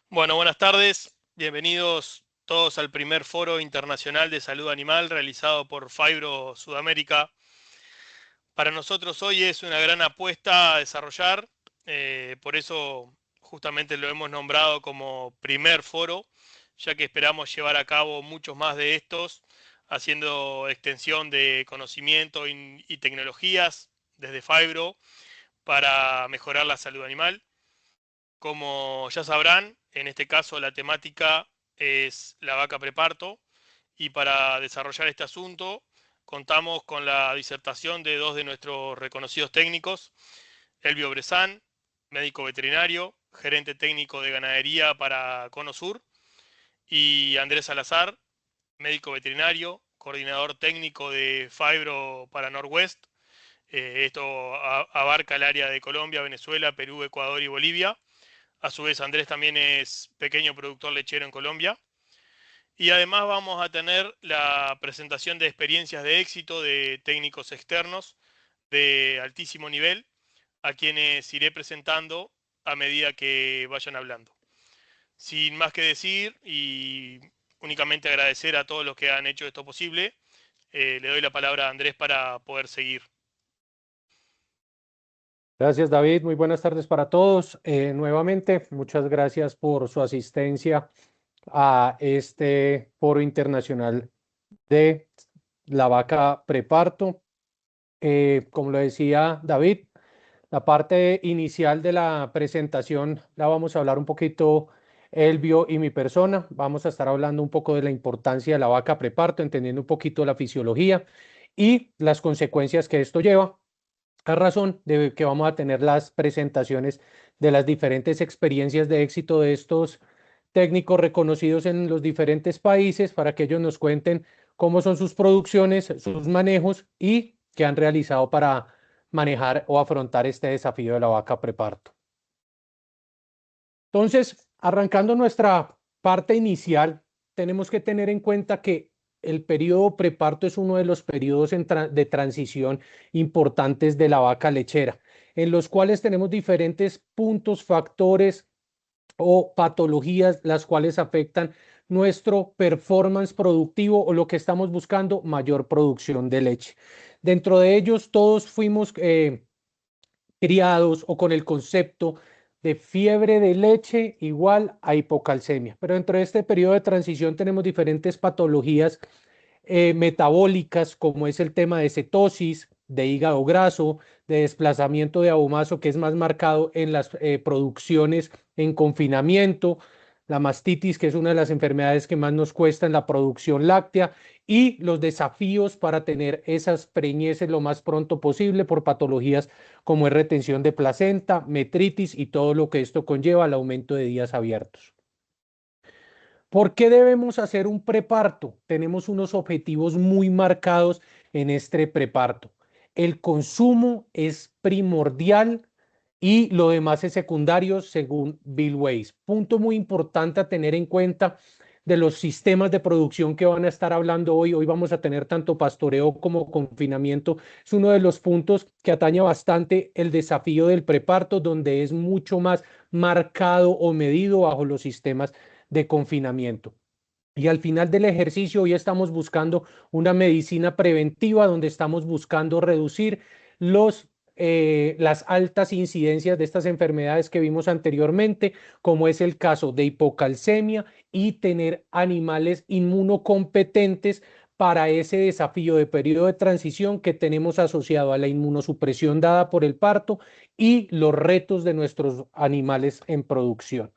Bueno, buenas tardes. Bienvenidos todos al primer Foro Internacional de Salud Animal realizado por Phibro Sudamérica. Para nosotros hoy es una gran apuesta a desarrollar, por eso justamente lo hemos nombrado como primer foro, ya que esperamos llevar a cabo muchos más de estos, haciendo extensión de conocimiento y tecnologías desde Phibro para mejorar la salud animal. Como ya sabrán, en este caso la temática es la vaca preparto y para desarrollar este asunto contamos con la disertación de dos de nuestros reconocidos técnicos, Elvio Bresán, médico veterinario, gerente técnico de ganadería para Cono Sur, y Andrés Salazar, médico veterinario, coordinador técnico de Phibro para Norwest. Esto abarca el área de Colombia, Venezuela, Perú, Ecuador y Bolivia. A su vez, Andrés también es pequeño productor lechero en Colombia. Y además vamos a tener la presentación de experiencias de éxito de técnicos externos de altísimo nivel, a quienes iré presentando a medida que vayan hablando. Sin más que decir y únicamente agradecer a todos los que han hecho esto posible, le doy la palabra a Andrés para poder seguir. Gracias, David. Muy buenas tardes para todos. Nuevamente, muchas gracias por su asistencia a este foro internacional de la vaca preparto. Como lo decía David, la parte inicial de la presentación la vamos a hablar un poquito Elvio y mi persona. Vamos a estar hablando un poco de la importancia de la vaca preparto, entendiendo un poquito la fisiología y las consecuencias que esto lleva. A razón de que vamos a tener las presentaciones de las diferentes experiencias de éxito de estos técnicos reconocidos en los diferentes países para que ellos nos cuenten cómo son sus producciones, sus manejos y qué han realizado para manejar o afrontar este desafío de la vaca preparto. Entonces, arrancando nuestra parte inicial, tenemos que tener en cuenta que el periodo preparto es uno de los periodos de transición importantes de la vaca lechera, en los cuales tenemos diferentes puntos, factores o patologías, las cuales afectan nuestro performance productivo o lo que estamos buscando, mayor producción de leche. Dentro de ellos, todos fuimos criados o con el concepto de fiebre de leche igual a hipocalcemia. Pero dentro de este periodo de transición tenemos diferentes patologías metabólicas, como es el tema de cetosis, de hígado graso, de desplazamiento de abomazo, que es más marcado en las producciones en confinamiento, la mastitis, que es una de las enfermedades que más nos cuesta en la producción láctea, y los desafíos para tener esas preñeces lo más pronto posible por patologías como es retención de placenta, metritis y todo lo que esto conlleva al aumento de días abiertos. ¿Por qué debemos hacer un preparto? Tenemos unos objetivos muy marcados en este preparto. El consumo es primordial y lo demás es secundario según Bill Weiss. Punto muy importante a tener en cuenta de los sistemas de producción que van a estar hablando hoy. Hoy vamos a tener tanto pastoreo como confinamiento. Es uno de los puntos que atañe bastante el desafío del preparto, donde es mucho más marcado o medido bajo los sistemas de confinamiento. Y al final del ejercicio hoy estamos buscando una medicina preventiva donde estamos buscando reducir las altas incidencias de estas enfermedades que vimos anteriormente, como es el caso de hipocalcemia, y tener animales inmunocompetentes para ese desafío de periodo de transición que tenemos asociado a la inmunosupresión dada por el parto y los retos de nuestros animales en producción.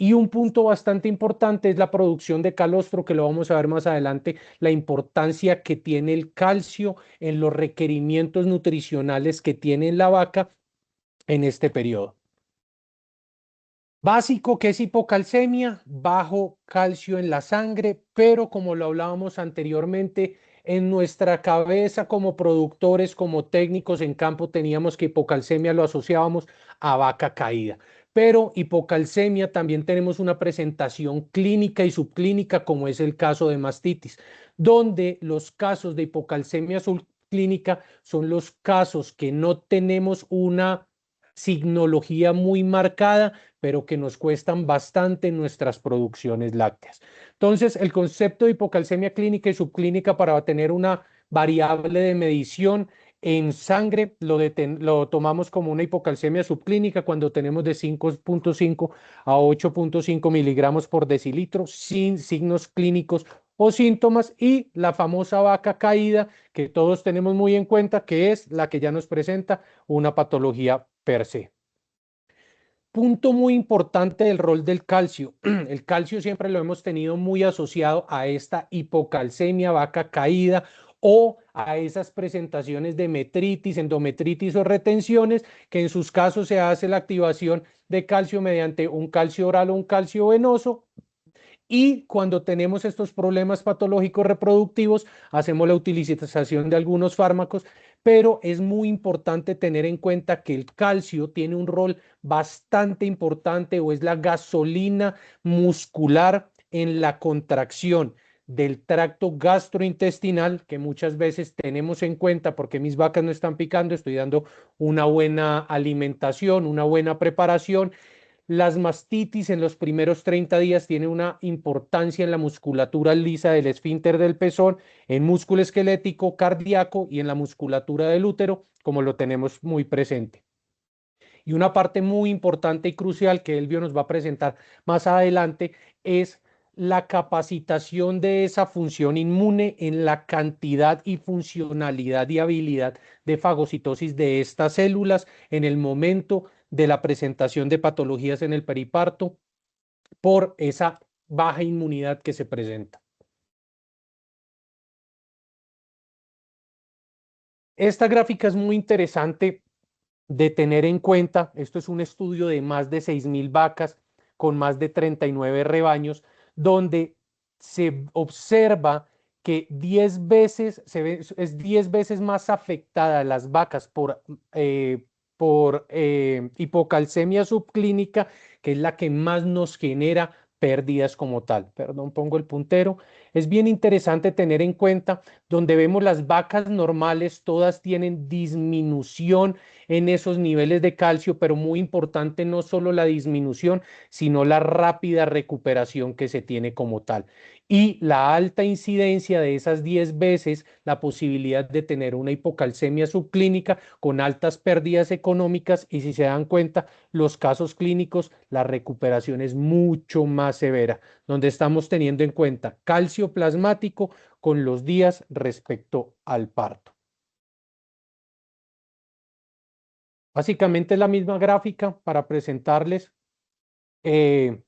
Y un punto bastante importante es la producción de calostro, que lo vamos a ver más adelante, la importancia que tiene el calcio en los requerimientos nutricionales que tiene la vaca en este periodo. Básico, que es hipocalcemia, bajo calcio en la sangre, pero como lo hablábamos anteriormente, en nuestra cabeza como productores, como técnicos en campo, teníamos que hipocalcemia lo asociábamos a vaca caída. Pero hipocalcemia también tenemos una presentación clínica y subclínica, como es el caso de mastitis, donde los casos de hipocalcemia subclínica son los casos que no tenemos una signología muy marcada, pero que nos cuestan bastante en nuestras producciones lácteas. Entonces, el concepto de hipocalcemia clínica y subclínica para tener una variable de medición en sangre lo tomamos como una hipocalcemia subclínica cuando tenemos de 5.5 a 8.5 miligramos por decilitro sin signos clínicos o síntomas, y la famosa vaca caída que todos tenemos muy en cuenta, que es la que ya nos presenta una patología per se. Punto muy importante del rol del calcio. El calcio siempre lo hemos tenido muy asociado a esta hipocalcemia, vaca caída, o a esas presentaciones de metritis, endometritis o retenciones, que en sus casos se hace la activación de calcio mediante un calcio oral o un calcio venoso. Y cuando tenemos estos problemas patológicos reproductivos, hacemos la utilización de algunos fármacos, pero es muy importante tener en cuenta que el calcio tiene un rol bastante importante, o es la gasolina muscular en la contracción del tracto gastrointestinal, que muchas veces tenemos en cuenta porque mis vacas no están picando, estoy dando una buena alimentación, una buena preparación. Las mastitis en los primeros 30 días tienen una importancia en la musculatura lisa del esfínter del pezón, en músculo esquelético, cardíaco y en la musculatura del útero, como lo tenemos muy presente. Y una parte muy importante y crucial que Elvio nos va a presentar más adelante es la capacitación de esa función inmune en la cantidad y funcionalidad y habilidad de fagocitosis de estas células en el momento de la presentación de patologías en el periparto por esa baja inmunidad que se presenta. Esta gráfica es muy interesante de tener en cuenta. Esto es un estudio de más de 6.000 vacas con más de 39 rebaños, donde se observa que 10 veces, es 10 veces más afectada las vacas por hipocalcemia subclínica, que es la que más nos genera pérdidas como tal. Perdón, pongo el puntero. Es bien interesante tener en cuenta donde vemos las vacas normales, todas tienen disminución en esos niveles de calcio, pero muy importante no solo la disminución, sino la rápida recuperación que se tiene como tal. Y la alta incidencia de esas 10 veces la posibilidad de tener una hipocalcemia subclínica con altas pérdidas económicas, y si se dan cuenta, los casos clínicos, la recuperación es mucho más severa, donde estamos teniendo en cuenta calcio plasmático con los días respecto al parto. Básicamente es la misma gráfica para presentarles eh,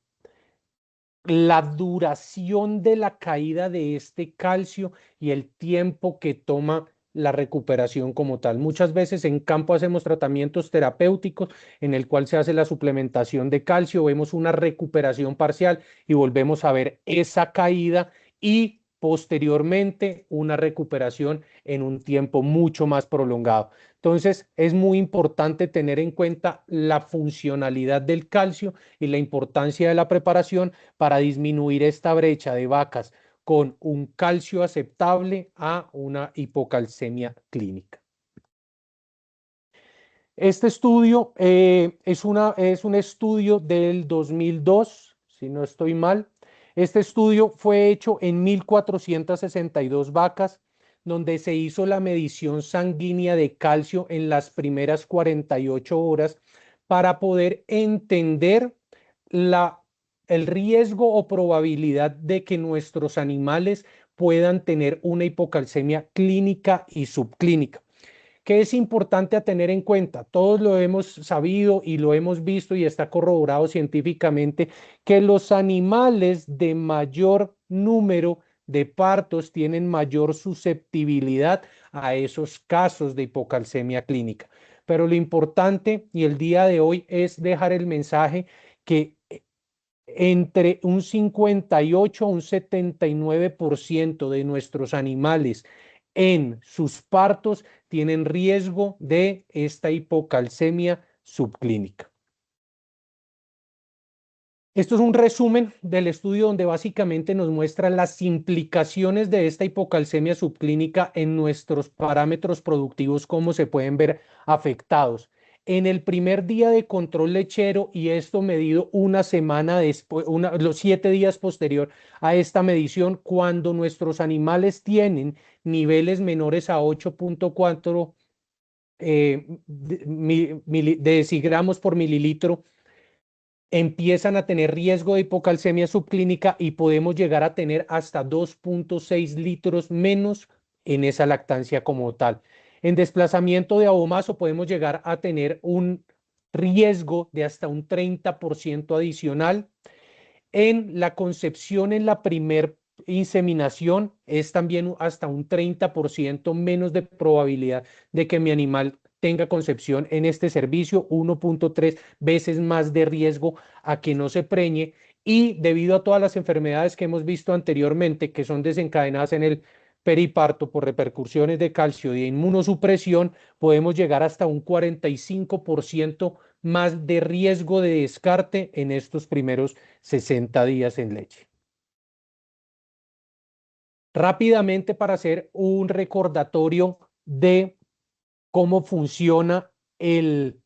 la duración de la caída de este calcio y el tiempo que toma la recuperación como tal. Muchas veces en campo hacemos tratamientos terapéuticos en el cual se hace la suplementación de calcio, vemos una recuperación parcial y volvemos a ver esa caída, y posteriormente una recuperación en un tiempo mucho más prolongado. Entonces, es muy importante tener en cuenta la funcionalidad del calcio y la importancia de la preparación para disminuir esta brecha de vacas con un calcio aceptable a una hipocalcemia clínica. Este estudio es un estudio del 2002, si no estoy mal. Este estudio fue hecho en 1.462 vacas, donde se hizo la medición sanguínea de calcio en las primeras 48 horas para poder entender el riesgo o probabilidad de que nuestros animales puedan tener una hipocalcemia clínica y subclínica. ¿Qué es importante a tener en cuenta? Todos lo hemos sabido y lo hemos visto y está corroborado científicamente, que los animales de mayor número de partos tienen mayor susceptibilidad a esos casos de hipocalcemia clínica. Pero lo importante y el día de hoy es dejar el mensaje que entre un 58 a un 79% de nuestros animales en sus partos tienen riesgo de esta hipocalcemia subclínica. Esto es un resumen del estudio donde básicamente nos muestra las implicaciones de esta hipocalcemia subclínica en nuestros parámetros productivos, cómo se pueden ver afectados. En el primer día de control lechero, y esto medido una semana después, los 7 días posterior a esta medición, cuando nuestros animales tienen niveles menores a 8.4 decigramos por mililitro, empiezan a tener riesgo de hipocalcemia subclínica y podemos llegar a tener hasta 2.6 litros menos en esa lactancia como tal. En desplazamiento de abomazo podemos llegar a tener un riesgo de hasta un 30% adicional. En la concepción, en la primer inseminación, es también hasta un 30% menos de probabilidad de que mi animal tenga concepción en este servicio, 1.3 veces más de riesgo a que no se preñe. Y debido a todas las enfermedades que hemos visto anteriormente, que son desencadenadas en el periparto por repercusiones de calcio y de inmunosupresión, podemos llegar hasta un 45% más de riesgo de descarte en estos primeros 60 días en leche. Rápidamente, para hacer un recordatorio de cómo funciona el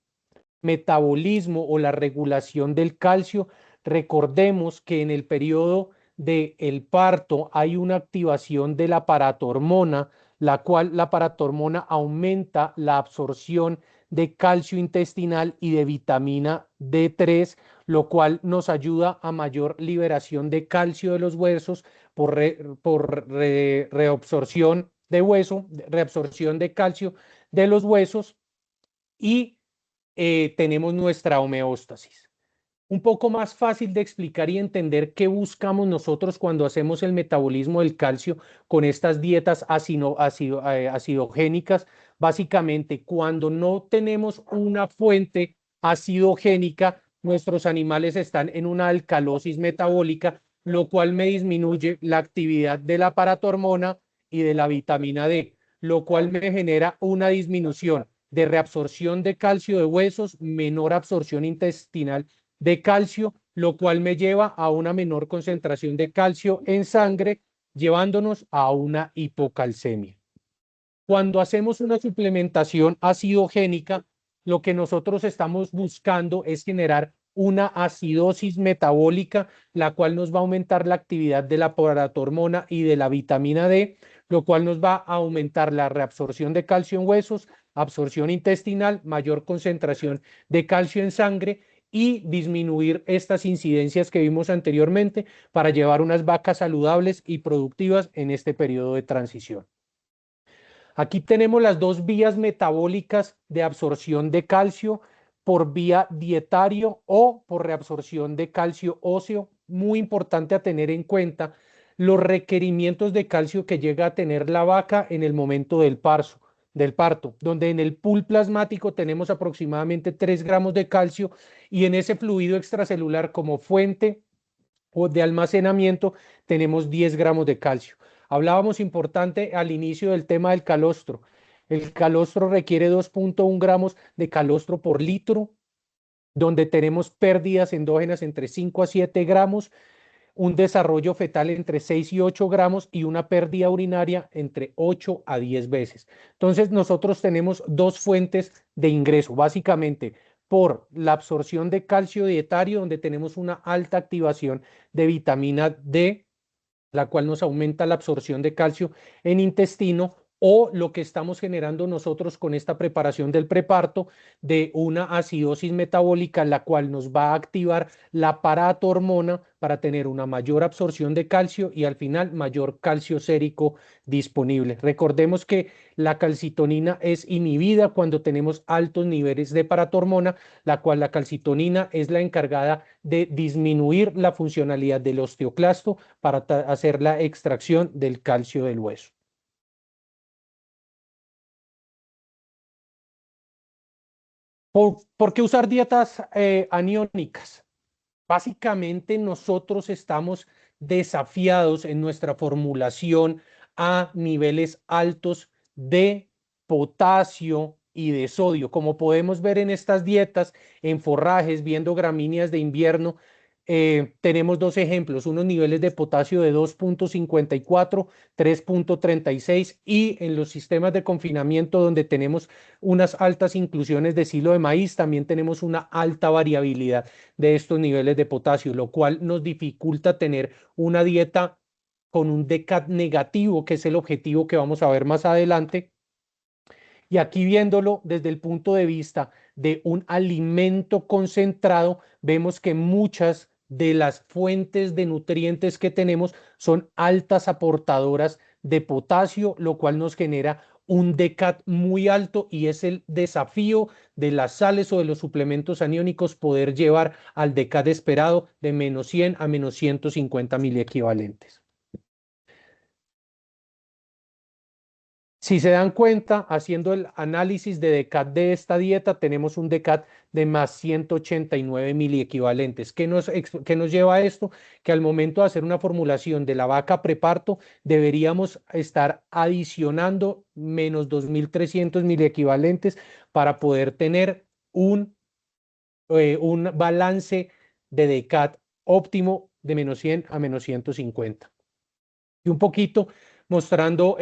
metabolismo o la regulación del calcio, recordemos que en el periodo del parto hay una activación de la paratormona, la cual la paratormona aumenta la absorción de calcio intestinal y de vitamina D3, lo cual nos ayuda a mayor liberación de calcio de los huesos por reabsorción de hueso, reabsorción de calcio de los huesos, y tenemos nuestra homeostasis. Un poco más fácil de explicar y entender qué buscamos nosotros cuando hacemos el metabolismo del calcio con estas dietas acidogénicas. Básicamente, cuando no tenemos una fuente acidogénica, nuestros animales están en una alcalosis metabólica, lo cual me disminuye la actividad de la paratormona y de la vitamina D, lo cual me genera una disminución de reabsorción de calcio de huesos, menor absorción intestinal de calcio, lo cual me lleva a una menor concentración de calcio en sangre, llevándonos a una hipocalcemia. Cuando hacemos una suplementación acidogénica, lo que nosotros estamos buscando es generar una acidosis metabólica, la cual nos va a aumentar la actividad de la paratormona y de la vitamina D, lo cual nos va a aumentar la reabsorción de calcio en huesos, absorción intestinal, mayor concentración de calcio en sangre y disminuir estas incidencias que vimos anteriormente para llevar unas vacas saludables y productivas en este periodo de transición. Aquí tenemos las dos vías metabólicas de absorción de calcio, por vía dietario o por reabsorción de calcio óseo. Muy importante a tener en cuenta los requerimientos de calcio que llega a tener la vaca en el momento del parto, donde en el pool plasmático tenemos aproximadamente 3 gramos de calcio y en ese fluido extracelular como fuente o de almacenamiento tenemos 10 gramos de calcio. Hablábamos importante al inicio del tema del calostro. El calostro requiere 2.1 gramos de calostro por litro, donde tenemos pérdidas endógenas entre 5 a 7 gramos, un desarrollo fetal entre 6 y 8 gramos y una pérdida urinaria entre 8 a 10 veces. Entonces, nosotros tenemos dos fuentes de ingreso, básicamente por la absorción de calcio dietario, donde tenemos una alta activación de vitamina D, la cual nos aumenta la absorción de calcio en intestino, o lo que estamos generando nosotros con esta preparación del preparto de una acidosis metabólica, la cual nos va a activar la paratormona para tener una mayor absorción de calcio y al final mayor calcio sérico disponible. Recordemos que la calcitonina es inhibida cuando tenemos altos niveles de paratormona, la cual la calcitonina es la encargada de disminuir la funcionalidad del osteoclasto para hacer la extracción del calcio del hueso. ¿Por qué usar dietas aniónicas? Básicamente nosotros estamos desafiados en nuestra formulación a niveles altos de potasio y de sodio. Como podemos ver en estas dietas, en forrajes, viendo gramíneas de invierno, tenemos dos ejemplos, unos niveles de potasio de 2.54, 3.36 y en los sistemas de confinamiento donde tenemos unas altas inclusiones de silo de maíz, también tenemos una alta variabilidad de estos niveles de potasio, lo cual nos dificulta tener una dieta con un DCAT negativo, que es el objetivo que vamos a ver más adelante. Y aquí viéndolo desde el punto de vista de un alimento concentrado, vemos que muchas de las fuentes de nutrientes que tenemos son altas aportadoras de potasio, lo cual nos genera un DCAT muy alto y es el desafío de las sales o de los suplementos aniónicos poder llevar al DCAT esperado de menos 100 a menos 150 miliequivalentes. Si se dan cuenta, haciendo el análisis de DCAT de esta dieta, tenemos un DCAT de más 189 miliequivalentes. ¿Qué nos lleva a esto? Que al momento de hacer una formulación de la vaca preparto, deberíamos estar adicionando menos 2.300 miliequivalentes para poder tener un balance de DCAT óptimo de menos 100 a menos 150. Y un poquito mostrando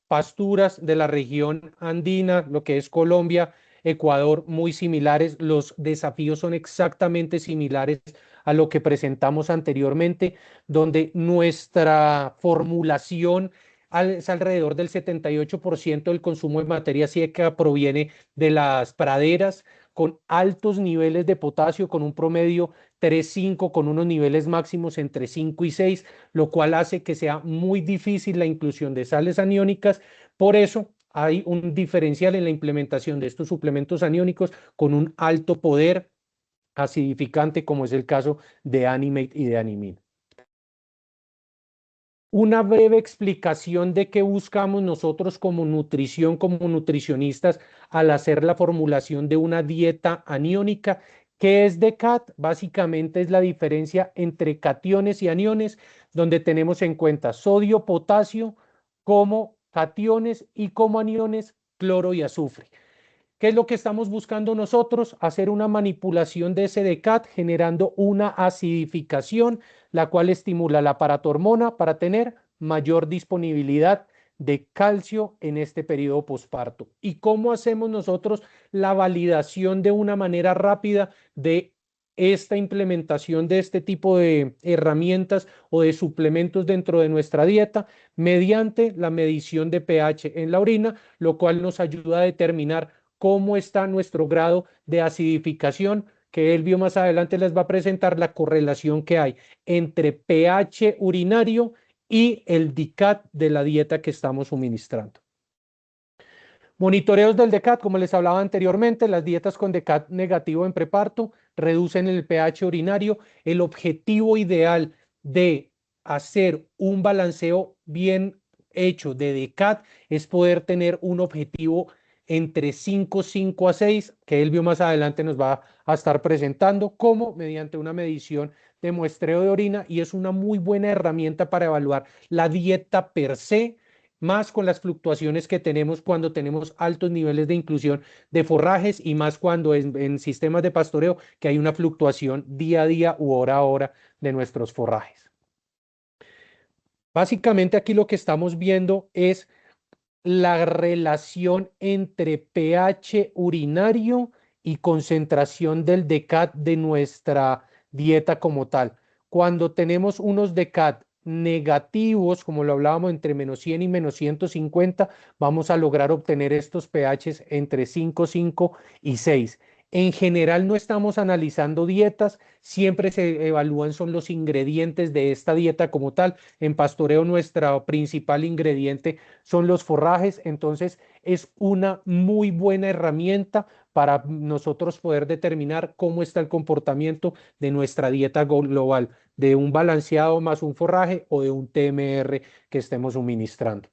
pasturas de la región andina, lo que es Colombia, Ecuador, muy similares. Los desafíos son exactamente similares a lo que presentamos anteriormente, donde nuestra formulación es alrededor del 78% del consumo de materia seca proviene de las praderas, con altos niveles de potasio, con un promedio 3,5, con unos niveles máximos entre 5 y 6, lo cual hace que sea muy difícil la inclusión de sales aniónicas. Por eso hay un diferencial en la implementación de estos suplementos aniónicos con un alto poder acidificante, como es el caso de Animate y de Animin. Una breve explicación de qué buscamos nosotros como nutrición, como nutricionistas, al hacer la formulación de una dieta aniónica. ¿Qué es DCAT? Básicamente es la diferencia entre cationes y aniones, donde tenemos en cuenta sodio, potasio como cationes y como aniones cloro y azufre. ¿Qué es lo que estamos buscando nosotros? Hacer una manipulación de ese DCAT generando una acidificación, la cual estimula la paratormona para tener mayor disponibilidad de calcio en este periodo posparto. ¿Y cómo hacemos nosotros la validación de una manera rápida de esta implementación de este tipo de herramientas o de suplementos dentro de nuestra dieta? Mediante la medición de pH en la orina, lo cual nos ayuda a determinar cómo está nuestro grado de acidificación, que Elvio más adelante les va a presentar la correlación que hay entre pH urinario y el DCAT de la dieta que estamos suministrando. Monitoreos del DCAT, como les hablaba anteriormente, las dietas con DCAT negativo en preparto reducen el pH urinario. El objetivo ideal de hacer un balanceo bien hecho de DCAT es poder tener un objetivo entre 5 a 6, que Elvio más adelante nos va a estar presentando, como mediante una medición de muestreo de orina, y es una muy buena herramienta para evaluar la dieta per se, más con las fluctuaciones que tenemos cuando tenemos altos niveles de inclusión de forrajes y más cuando en sistemas de pastoreo que hay una fluctuación día a día u hora a hora de nuestros forrajes. Básicamente aquí lo que estamos viendo es la relación entre pH urinario y concentración del DCAT de nuestra dieta como tal. Cuando tenemos unos DCAT negativos, como lo hablábamos, entre menos 100 y menos 150, vamos a lograr obtener estos pHs entre 5 y 6. En general no estamos analizando dietas, siempre se evalúan son los ingredientes de esta dieta como tal. En pastoreo nuestro principal ingrediente son los forrajes, entonces es una muy buena herramienta para nosotros poder determinar cómo está el comportamiento de nuestra dieta global, de un balanceado más un forraje o de un TMR que estemos suministrando.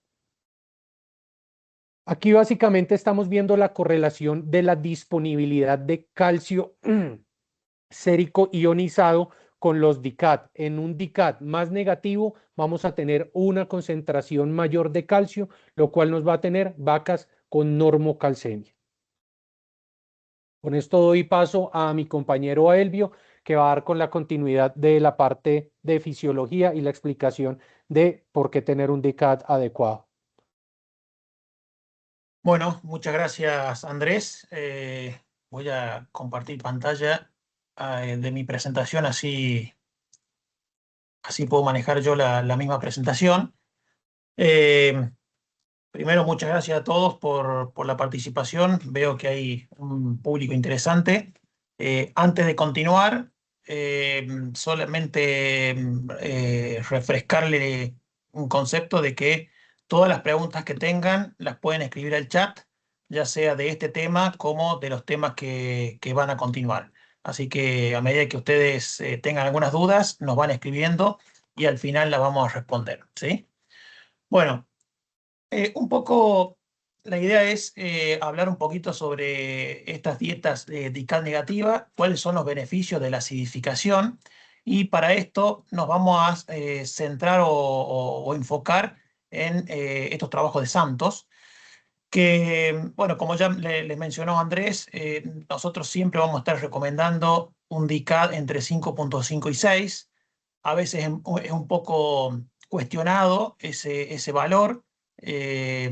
Aquí básicamente estamos viendo la correlación de la disponibilidad de calcio sérico ionizado con los DCAT. En un DCAT más negativo vamos a tener una concentración mayor de calcio, lo cual nos va a tener vacas con normocalcemia. Con esto doy paso a mi compañero Elvio, que va a dar con la continuidad de la parte de fisiología y la explicación de por qué tener un DICAD adecuado. Bueno, muchas gracias, Andrés. Voy a compartir pantalla de mi presentación, así puedo manejar yo la misma presentación. Eh, Primero, muchas gracias a todos por la participación. Veo que hay un público interesante. Antes de continuar, solamente refrescarle un concepto de que todas las preguntas que tengan las pueden escribir al chat, ya sea de este tema como de los temas que van a continuar. Así que a medida que ustedes tengan algunas dudas, nos van escribiendo y al final las vamos a responder, ¿sí? Bueno. Un poco, la idea es hablar un poquito sobre estas dietas de DICAD negativa, cuáles son los beneficios de la acidificación, y para esto nos vamos a centrar o enfocar en estos trabajos de Santos, que, bueno, como ya les mencionó Andrés, nosotros siempre vamos a estar recomendando un DICAD entre 5,5 y 6. A veces es un poco cuestionado ese valor. Eh,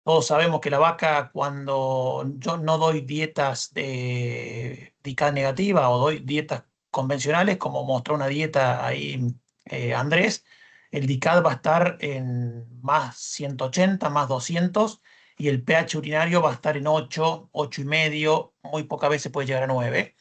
Todos sabemos que la vaca, cuando yo no doy dietas de DICAD negativa o doy dietas convencionales, como mostró una dieta ahí Andrés, el DICAD va a estar en más 180, más 200, y el pH urinario va a estar en 8, 8,5, muy pocas veces puede llegar a 9.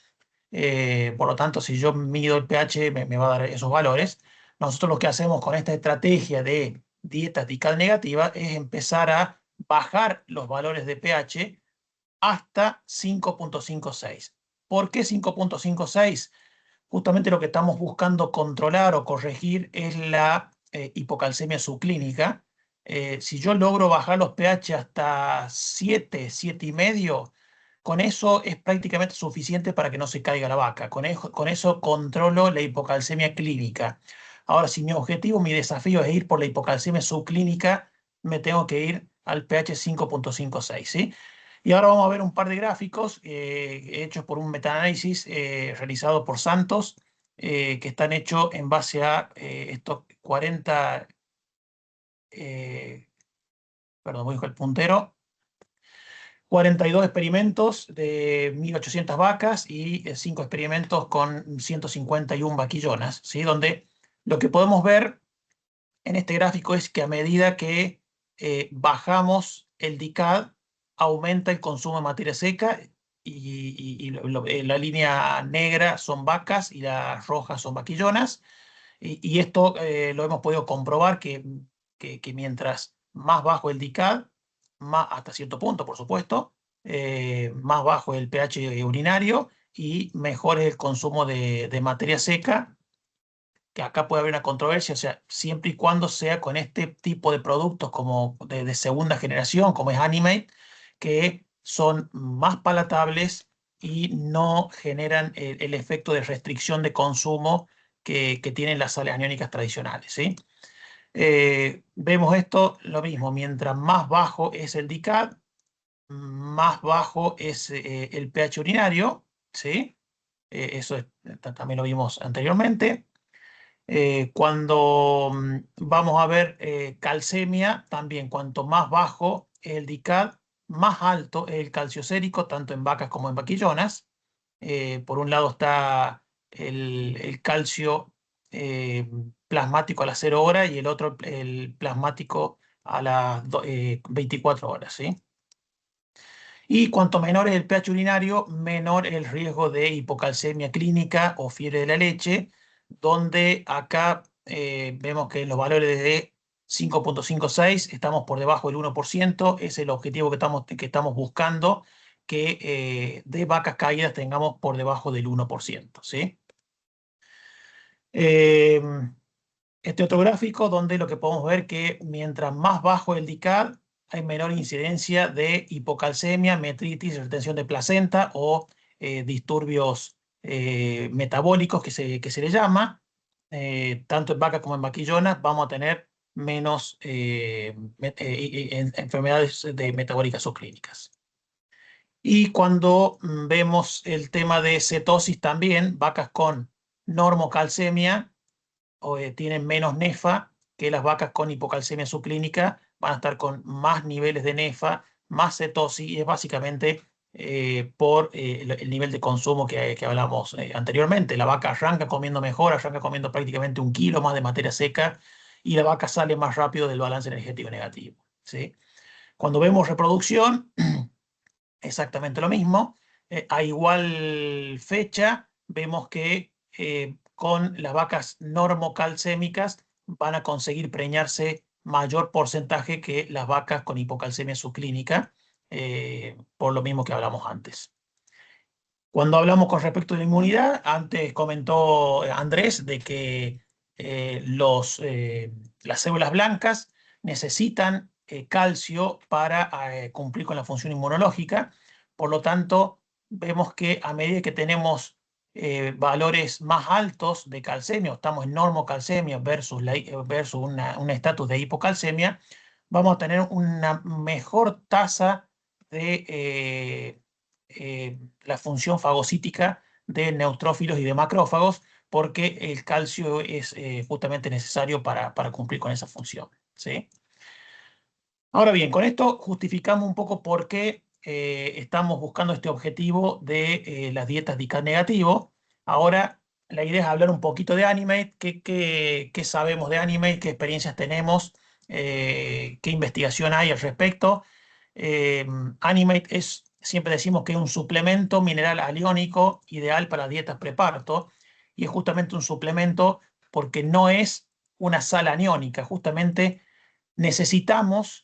Por lo tanto, si yo mido el pH, me va a dar esos valores. Nosotros lo que hacemos con esta estrategia de dieta DICAD negativa es empezar a bajar los valores de pH hasta 5,56. ¿Por qué 5,56? Justamente lo que estamos buscando controlar o corregir es la hipocalcemia subclínica. Si yo logro bajar los pH hasta 7, 7,5, con eso es prácticamente suficiente para que no se caiga la vaca. Con eso controlo la hipocalcemia clínica. Ahora, si mi objetivo, mi desafío es ir por la hipocalcemia subclínica, me tengo que ir al pH 5,56, ¿sí? Y ahora vamos a ver un par de gráficos hechos por un metaanálisis realizado por Santos, que están hechos en base a estos 40, perdón, voy a buscar el puntero, 42 experimentos de 1.800 vacas y 5 experimentos con 151 vaquillonas, ¿sí? Donde lo que podemos ver en este gráfico es que a medida que bajamos el DICAD, aumenta el consumo de materia seca, y la línea negra son vacas y las rojas son vaquillonas. Y esto lo hemos podido comprobar que mientras más bajo el DICAD, más, hasta cierto punto, por supuesto, más bajo el pH urinario y mejor es el consumo de materia seca, que acá puede haber una controversia, o sea, siempre y cuando sea con este tipo de productos como de segunda generación, como es Animate, que son más palatables y no generan el efecto de restricción de consumo que tienen las sales aniónicas tradicionales, ¿sí? Vemos esto, lo mismo, mientras más bajo es el DICAD, más bajo es el pH urinario, ¿sí? Eso también lo vimos anteriormente. Cuando vamos a ver calcemia, también cuanto más bajo el DICAD, más alto es el calcio sérico, tanto en vacas como en vaquillonas. Por un lado está el calcio plasmático a las 0 horas y el otro el plasmático a las 24 horas, ¿sí? Y cuanto menor es el pH urinario, menor el riesgo de hipocalcemia clínica o fiebre de la leche, donde acá vemos que en los valores de 5,56 estamos por debajo del 1%. Es el objetivo que estamos buscando, que de vacas caídas tengamos por debajo del 1%, ¿sí? Este otro gráfico donde lo que podemos ver que mientras más bajo el DICAD, hay menor incidencia de hipocalcemia, metritis, retención de placenta o disturbios metabólicos que se le llama. Tanto en vaca como en vaquillonas vamos a tener menos enfermedades metabólicas subclínicas. Y cuando vemos el tema de cetosis también, vacas con normocalcemia tienen menos nefa que las vacas con hipocalcemia subclínica, van a estar con más niveles de nefa, más cetosis, y es básicamente por el nivel de consumo que hablamos anteriormente. La vaca arranca comiendo mejor, arranca comiendo prácticamente 1 kilo más de materia seca, y la vaca sale más rápido del balance energético negativo, ¿sí? Cuando vemos reproducción, exactamente lo mismo. A igual fecha, vemos que con las vacas normocalcémicas van a conseguir preñarse mayor porcentaje que las vacas con hipocalcemia subclínica, por lo mismo que hablamos antes. Cuando hablamos con respecto a la inmunidad, antes comentó Andrés de que las células blancas necesitan calcio para cumplir con la función inmunológica. Por lo tanto, vemos que a medida que tenemos valores más altos de calcemia, estamos en normocalcemia versus un estatus de hipocalcemia, vamos a tener una mejor tasa de la función fagocítica de neutrófilos y de macrófagos, porque el calcio es justamente necesario para cumplir con esa función, ¿sí? Ahora bien, con esto justificamos un poco por qué estamos buscando este objetivo de las dietas DICAD negativo. Ahora, la idea es hablar un poquito de Animate, qué sabemos de Animate, qué experiencias tenemos, qué investigación hay al respecto. Animate siempre decimos que es un suplemento mineral aliónico ideal para dietas preparto, y es justamente un suplemento porque no es una sal aniónica. Justamente necesitamos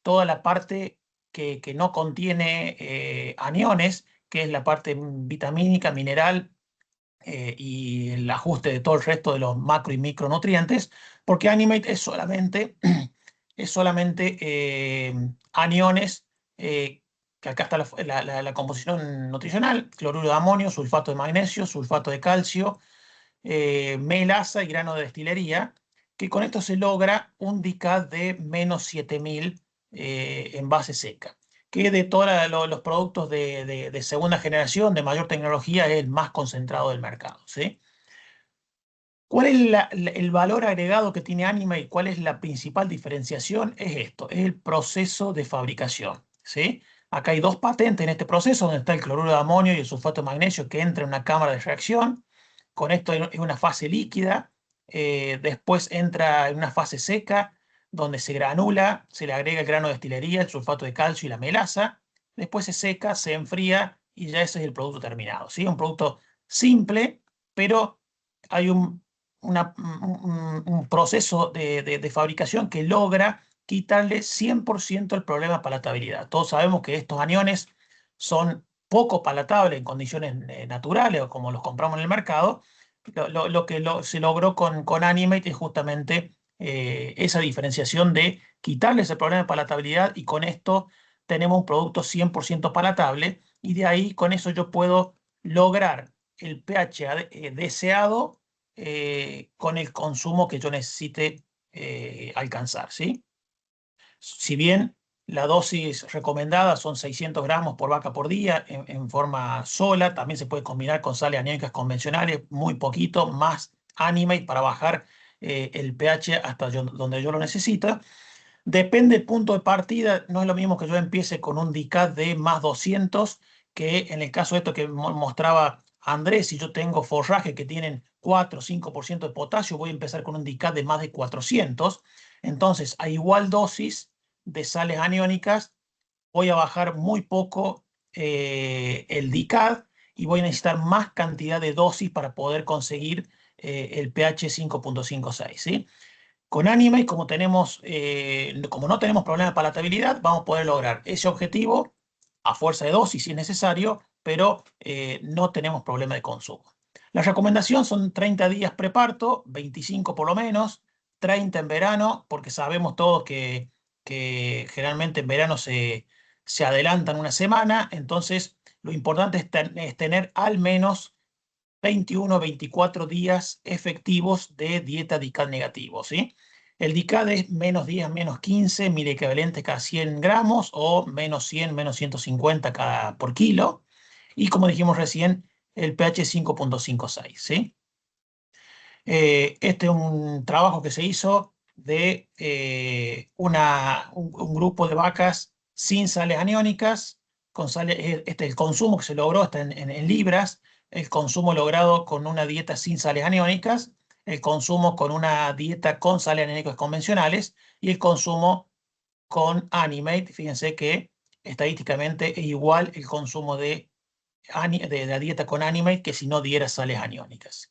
toda la parte que no contiene aniones, que es la parte vitamínica, mineral, y el ajuste de todo el resto de los macro y micronutrientes, porque Animate es solamente aniones, que acá está la composición nutricional: cloruro de amonio, sulfato de magnesio, sulfato de calcio, melaza y grano de destilería, que con esto se logra un DICAD de menos 7000 en base seca, que de todos los productos de segunda generación, de mayor tecnología, es el más concentrado del mercado, ¿sí? ¿Cuál es el valor agregado que tiene Anima y cuál es la principal diferenciación? Es esto, es el proceso de fabricación, ¿sí? Acá hay 2 patentes en este proceso, donde está el cloruro de amonio y el sulfato de magnesio, que entra en una cámara de reacción. Con esto es una fase líquida. Después entra en una fase seca, donde se granula, se le agrega el grano de destilería, el sulfato de calcio y la melaza. Después se seca, se enfría y ya ese es el producto terminado, ¿sí? Un producto simple, pero hay un proceso de fabricación que logra quitarle 100% el problema de palatabilidad. Todos sabemos que estos aniones son poco palatables en condiciones naturales o como los compramos en el mercado. Lo que se logró con Animate es justamente esa diferenciación de quitarle ese problema de palatabilidad, y con esto tenemos un producto 100% palatable, y de ahí con eso yo puedo lograr el pH deseado con el consumo que yo necesite alcanzar, ¿sí? Si bien la dosis recomendada son 600 gramos por vaca por día en forma sola, también se puede combinar con sales aniónicas convencionales, muy poquito, más Animate para bajar el pH hasta donde yo lo necesito. Depende del punto de partida, no es lo mismo que yo empiece con un DICAD de más 200, que en el caso de esto que mostraba Andrés. Si yo tengo forraje que tienen 4 o 5% de potasio, voy a empezar con un DICAD de más de 400. Entonces, a igual dosis de sales aniónicas, voy a bajar muy poco el DICAD, y voy a necesitar más cantidad de dosis para poder conseguir el pH 5.56, ¿sí? Con Anima, como como no tenemos problema de palatabilidad, vamos a poder lograr ese objetivo a fuerza de dosis si es necesario, pero no tenemos problema de consumo. La recomendación son 30 días preparto, 25 por lo menos, 30 en verano, porque sabemos todos que generalmente en verano se adelantan una semana. Entonces lo importante es tener al menos 21 o 24 días efectivos de dieta DICAD negativo, ¿sí? El DICAD es menos 10, menos 15 miliequivalentes cada 100 gramos o menos 100, menos 150 por kilo. Y como dijimos recién, el pH 5.56, ¿sí? Este es un trabajo que se hizo de un grupo de vacas sin sales aniónicas. Con sales, el consumo que se logró está en libras, el consumo logrado con una dieta sin sales aniónicas, el consumo con una dieta con sales aniónicas convencionales y el consumo con Animate. Fíjense que estadísticamente es igual el consumo de la dieta con Animate que si no diera sales aniónicas.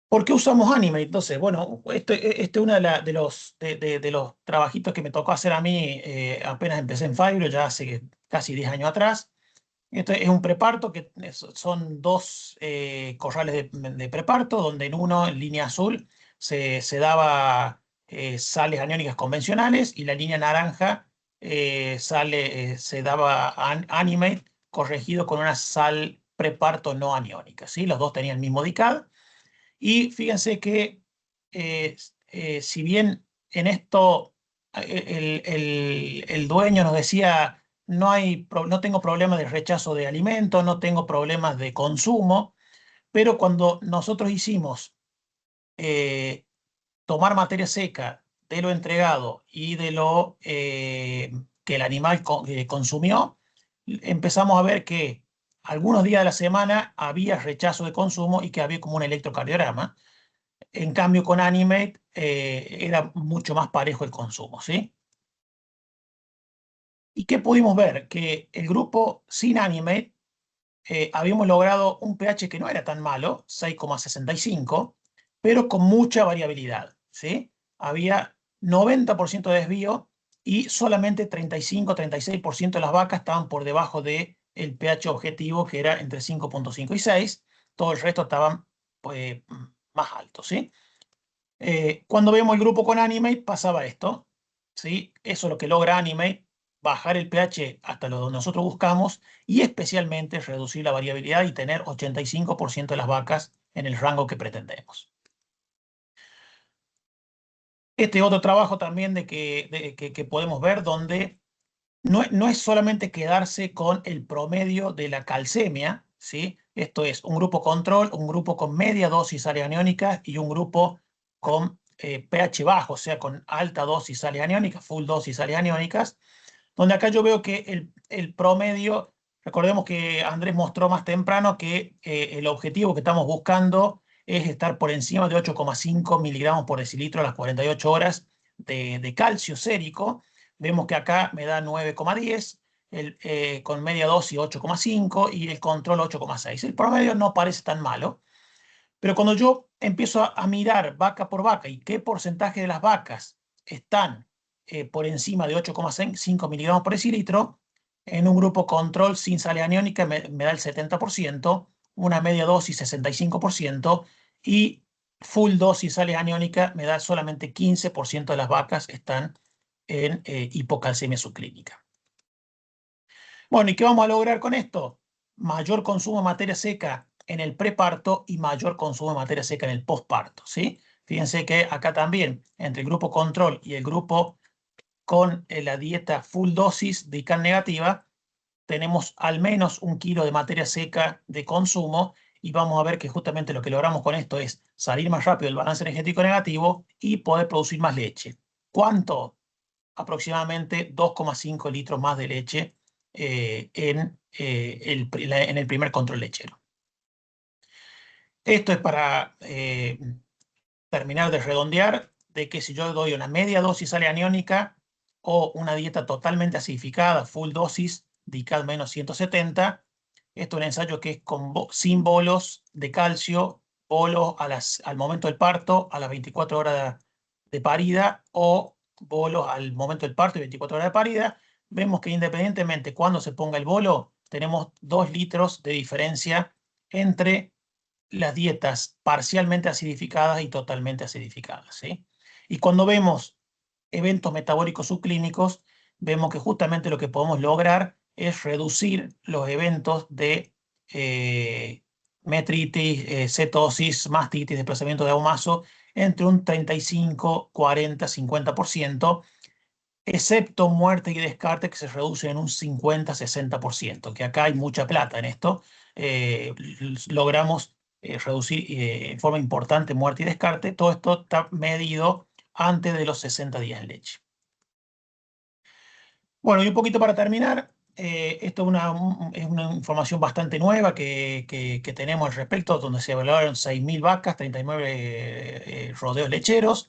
¿Por qué usamos Animate? Entonces, bueno, este es uno de los trabajitos que me tocó hacer a mí apenas empecé en Fibro, ya hace casi 10 años atrás. Este es un preparto que son dos corrales de preparto, donde en uno, en línea azul, se daba sales aniónicas convencionales y la línea naranja se daba Animate corregido con una sal preparto no aniónica, ¿sí? Los dos tenían el mismo DICAD. Y fíjense que si bien en esto el dueño nos decía, no tengo problemas de rechazo de alimentos, no tengo problemas de consumo, pero cuando nosotros hicimos eh, tomar materia seca de lo entregado y de lo que el animal consumió, empezamos a ver que algunos días de la semana había rechazo de consumo y que había como un electrocardiograma. En cambio, con Animate era mucho más parejo el consumo, ¿sí? ¿Y qué pudimos ver? Que el grupo sin Animate habíamos logrado un pH que no era tan malo, 6,65, pero con mucha variabilidad, ¿sí? Había 90% de desvío y solamente 35-36% de las vacas estaban por debajo del pH objetivo, que era entre 5.5 y 6. Todo el resto estaban pues, más altos, ¿sí? Cuando vemos el grupo con Animate pasaba esto, ¿sí? Eso es lo que logra Animate, bajar el pH hasta lo que nosotros buscamos y especialmente reducir la variabilidad y tener 85% de las vacas en el rango que pretendemos. Este otro trabajo también que podemos ver donde no es solamente quedarse con el promedio de la calcemia, ¿sí? Esto es un grupo control, un grupo con media dosis sales aniónicas y un grupo con pH bajo, o sea, con alta dosis sales aniónicas, full dosis sales aniónicas, donde acá yo veo que el promedio, recordemos que Andrés mostró más temprano que el objetivo que estamos buscando es estar por encima de 8,5 miligramos por decilitro a las 48 horas de calcio sérico. Vemos que acá me da 9,10, con media dosis 8,5 y el control 8,6. El promedio no parece tan malo, pero cuando yo empiezo a mirar vaca por vaca y qué porcentaje de las vacas están por encima de 8,5 miligramos por decilitro, en un grupo control sin sal aniónica me da el 70%, una media dosis 65% y full dosis sal aniónica me da solamente 15% de las vacas están en hipocalcemia subclínica. Bueno, ¿y qué vamos a lograr con esto? Mayor consumo de materia seca en el preparto y mayor consumo de materia seca en el postparto, ¿sí? Fíjense que acá también, entre el grupo control y el grupo con la dieta full dosis de ICAN negativa, tenemos al menos 1 kilo de materia seca de consumo y vamos a ver que justamente lo que logramos con esto es salir más rápido del balance energético negativo y poder producir más leche. ¿Cuánto? Aproximadamente 2,5 litros más de leche en el primer control lechero. Esto es para terminar de redondear de que si yo doy una media dosis sal aniónica o una dieta totalmente acidificada, full dosis, DICAD menos 170, esto es un ensayo que es sin bolos de calcio, bolos al momento del parto, a las 24 horas de parida o bolos al momento del parto y 24 horas de parida. Vemos que independientemente cuando se ponga el bolo, tenemos 2 litros de diferencia entre las dietas parcialmente acidificadas y totalmente acidificadas, ¿sí? Y cuando vemos eventos metabólicos subclínicos, vemos que justamente lo que podemos lograr es reducir los eventos de metritis, cetosis, mastitis, desplazamiento de ahomazo entre un 35, 40, 50%, excepto muerte y descarte que se reduce en un 50, 60%, que acá hay mucha plata en esto. Logramos reducir en forma importante muerte y descarte. Todo esto está medido antes de los 60 días en leche. Bueno, y un poquito para terminar, esto es una información bastante nueva que tenemos al respecto, donde se evaluaron 6.000 vacas, 39 rodeos lecheros,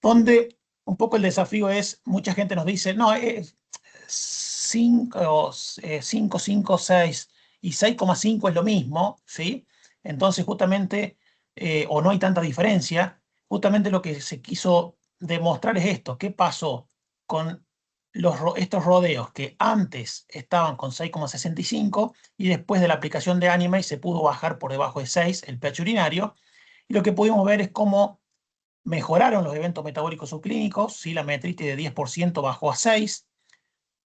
donde un poco el desafío es, mucha gente nos dice, no, 5, 5, 6 y 6,5 es lo mismo, ¿sí? Entonces justamente, o no hay tanta diferencia, justamente lo que se quiso demostrar es esto, ¿qué pasó con estos rodeos que antes estaban con 6,65 y después de la aplicación de Animate se pudo bajar por debajo de 6 el pH urinario? Y lo que pudimos ver es cómo mejoraron los eventos metabólicos subclínicos, ¿sí? La metritis de 10% bajó a 6,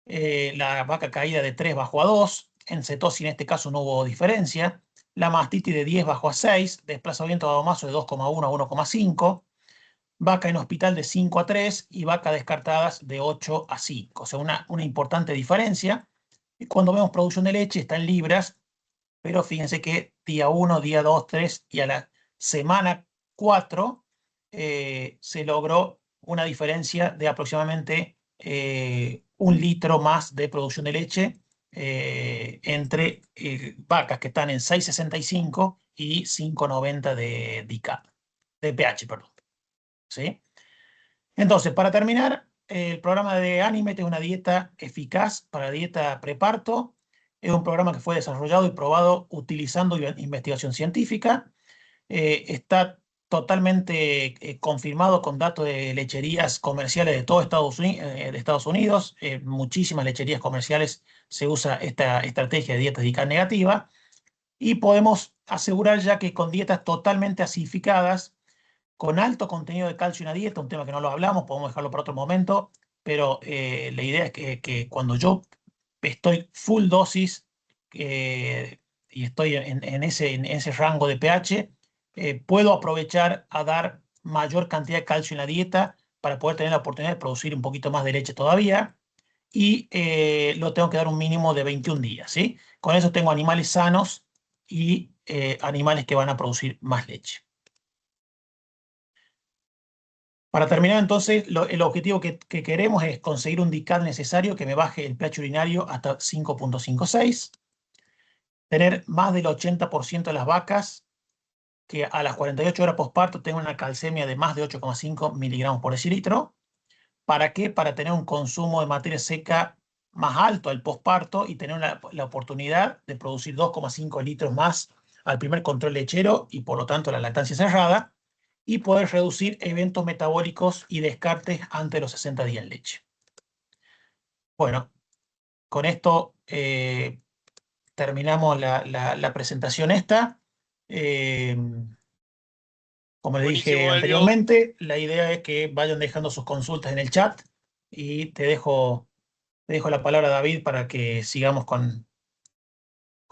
la vaca caída de 3 bajó a 2, en cetosis en este caso no hubo diferencia, la mastitis de 10 bajó a 6, desplazamiento de adomaso de 2,1 a 1,5, vaca en hospital de 5 a 3 y vaca descartadas de 8 a 5, o sea, una importante diferencia. Y cuando vemos producción de leche está en libras, pero fíjense que día 1, día 2, 3 y a la semana 4 se logró una diferencia de aproximadamente 1 litro más de producción de leche entre vacas que están en 6,65 y 5,90 de DICAP, de pH, perdón. ¿Sí? Entonces, para terminar, el programa de Animate es una dieta eficaz para dieta preparto. Es un programa que fue desarrollado y probado utilizando investigación científica. Está totalmente confirmado con datos de lecherías comerciales de todo Estados Unidos. Muchísimas lecherías comerciales se usa esta estrategia de dieta DICAP negativa. Y podemos asegurar ya que con dietas totalmente acidificadas, con alto contenido de calcio en la dieta, un tema que no lo hablamos, podemos dejarlo para otro momento, pero la idea es que cuando yo estoy full dosis y estoy en ese rango de pH, puedo aprovechar a dar mayor cantidad de calcio en la dieta para poder tener la oportunidad de producir un poquito más de leche todavía y lo tengo que dar un mínimo de 21 días, ¿sí? Con eso tengo animales sanos y animales que van a producir más leche. Para terminar, entonces, el objetivo que queremos es conseguir un DICAT necesario que me baje el pH urinario hasta 5,56, tener más del 80% de las vacas que a las 48 horas postparto tengan una calcemia de más de 8,5 miligramos por decilitro. ¿Para qué? Para tener un consumo de materia seca más alto al postparto y tener la oportunidad de producir 2,5 litros más al primer control lechero y por lo tanto la lactancia cerrada, y poder reducir eventos metabólicos y descartes antes de los 60 días en leche. Bueno, con esto terminamos la presentación esta. Como le dije Buenísimo, Elvio. anteriormente, la idea es que vayan dejando sus consultas en el chat y te dejo la palabra, David, para que sigamos con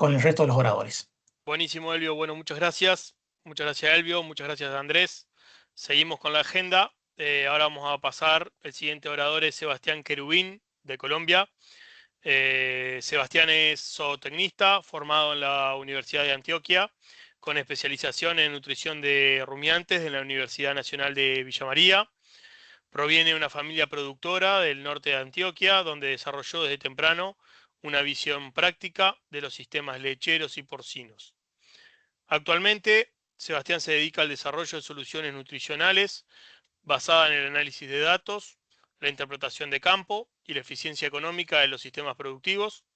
el resto de los oradores. Buenísimo, Elvio. Bueno, muchas gracias. Muchas gracias, Elvio. Muchas gracias, Andrés. Seguimos con la agenda. Ahora vamos a pasar. El siguiente orador es Sebastián Querubín, de Colombia. Sebastián es zootecnista, formado en la Universidad de Antioquia, con especialización en nutrición de rumiantes de la Universidad Nacional de Villa María. Proviene de una familia productora del norte de Antioquia, donde desarrolló desde temprano una visión práctica de los sistemas lecheros y porcinos. Actualmente, Sebastián se dedica al desarrollo de soluciones nutricionales basadas en el análisis de datos, la interpretación de campo y la eficiencia económica de los sistemas productivos.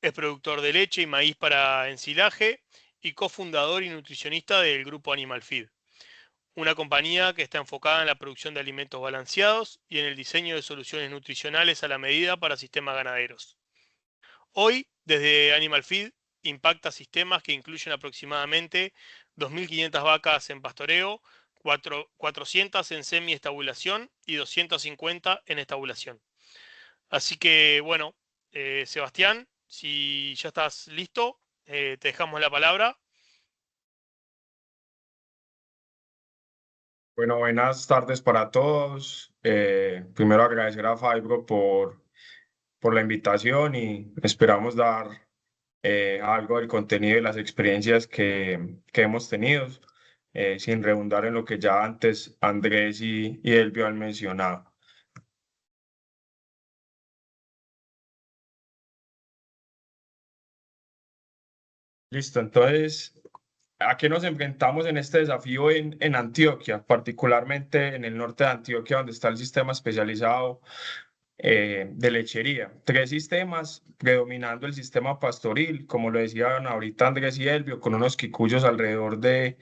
Es productor de leche y maíz para ensilaje y cofundador y nutricionista del grupo Animal Feed, una compañía que está enfocada en la producción de alimentos balanceados y en el diseño de soluciones nutricionales a la medida para sistemas ganaderos. Hoy, desde Animal Feed, impacta sistemas que incluyen aproximadamente 2.500 vacas en pastoreo, 400 en semi-estabulación y 250 en estabulación. Así que, bueno, Sebastián, si ya estás listo, te dejamos la palabra. Bueno, buenas tardes para todos. Primero agradecer a Fibro por la invitación y esperamos dar algo del contenido y las experiencias que hemos tenido, sin redundar en lo que ya antes Andrés y Elvio han mencionado. Listo, entonces, ¿a qué nos enfrentamos en este desafío en Antioquia, particularmente en el norte de Antioquia, donde está el sistema especializado de lechería? Tres sistemas, predominando el sistema pastoril, como lo decían ahorita Andrés y Elvio, con unos quicuyos alrededor de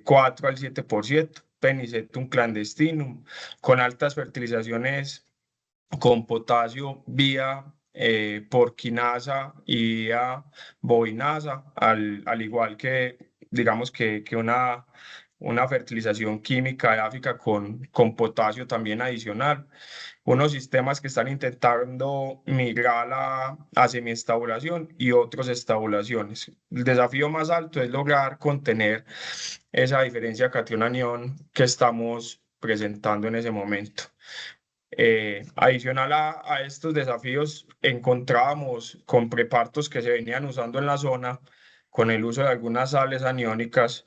4 al 7%, Penicetum clandestinum, con altas fertilizaciones con potasio vía porquinasa y vía bobinasa, al igual que, digamos, que una fertilización química edáfica con potasio también adicional. Unos sistemas que están intentando migrar a semiestabulación y otros estabulaciones. El desafío más alto es lograr contener esa diferencia cation-anión que estamos presentando en ese momento. Adicional a estos desafíos, encontrábamos con prepartos que se venían usando en la zona, con el uso de algunas sales aniónicas,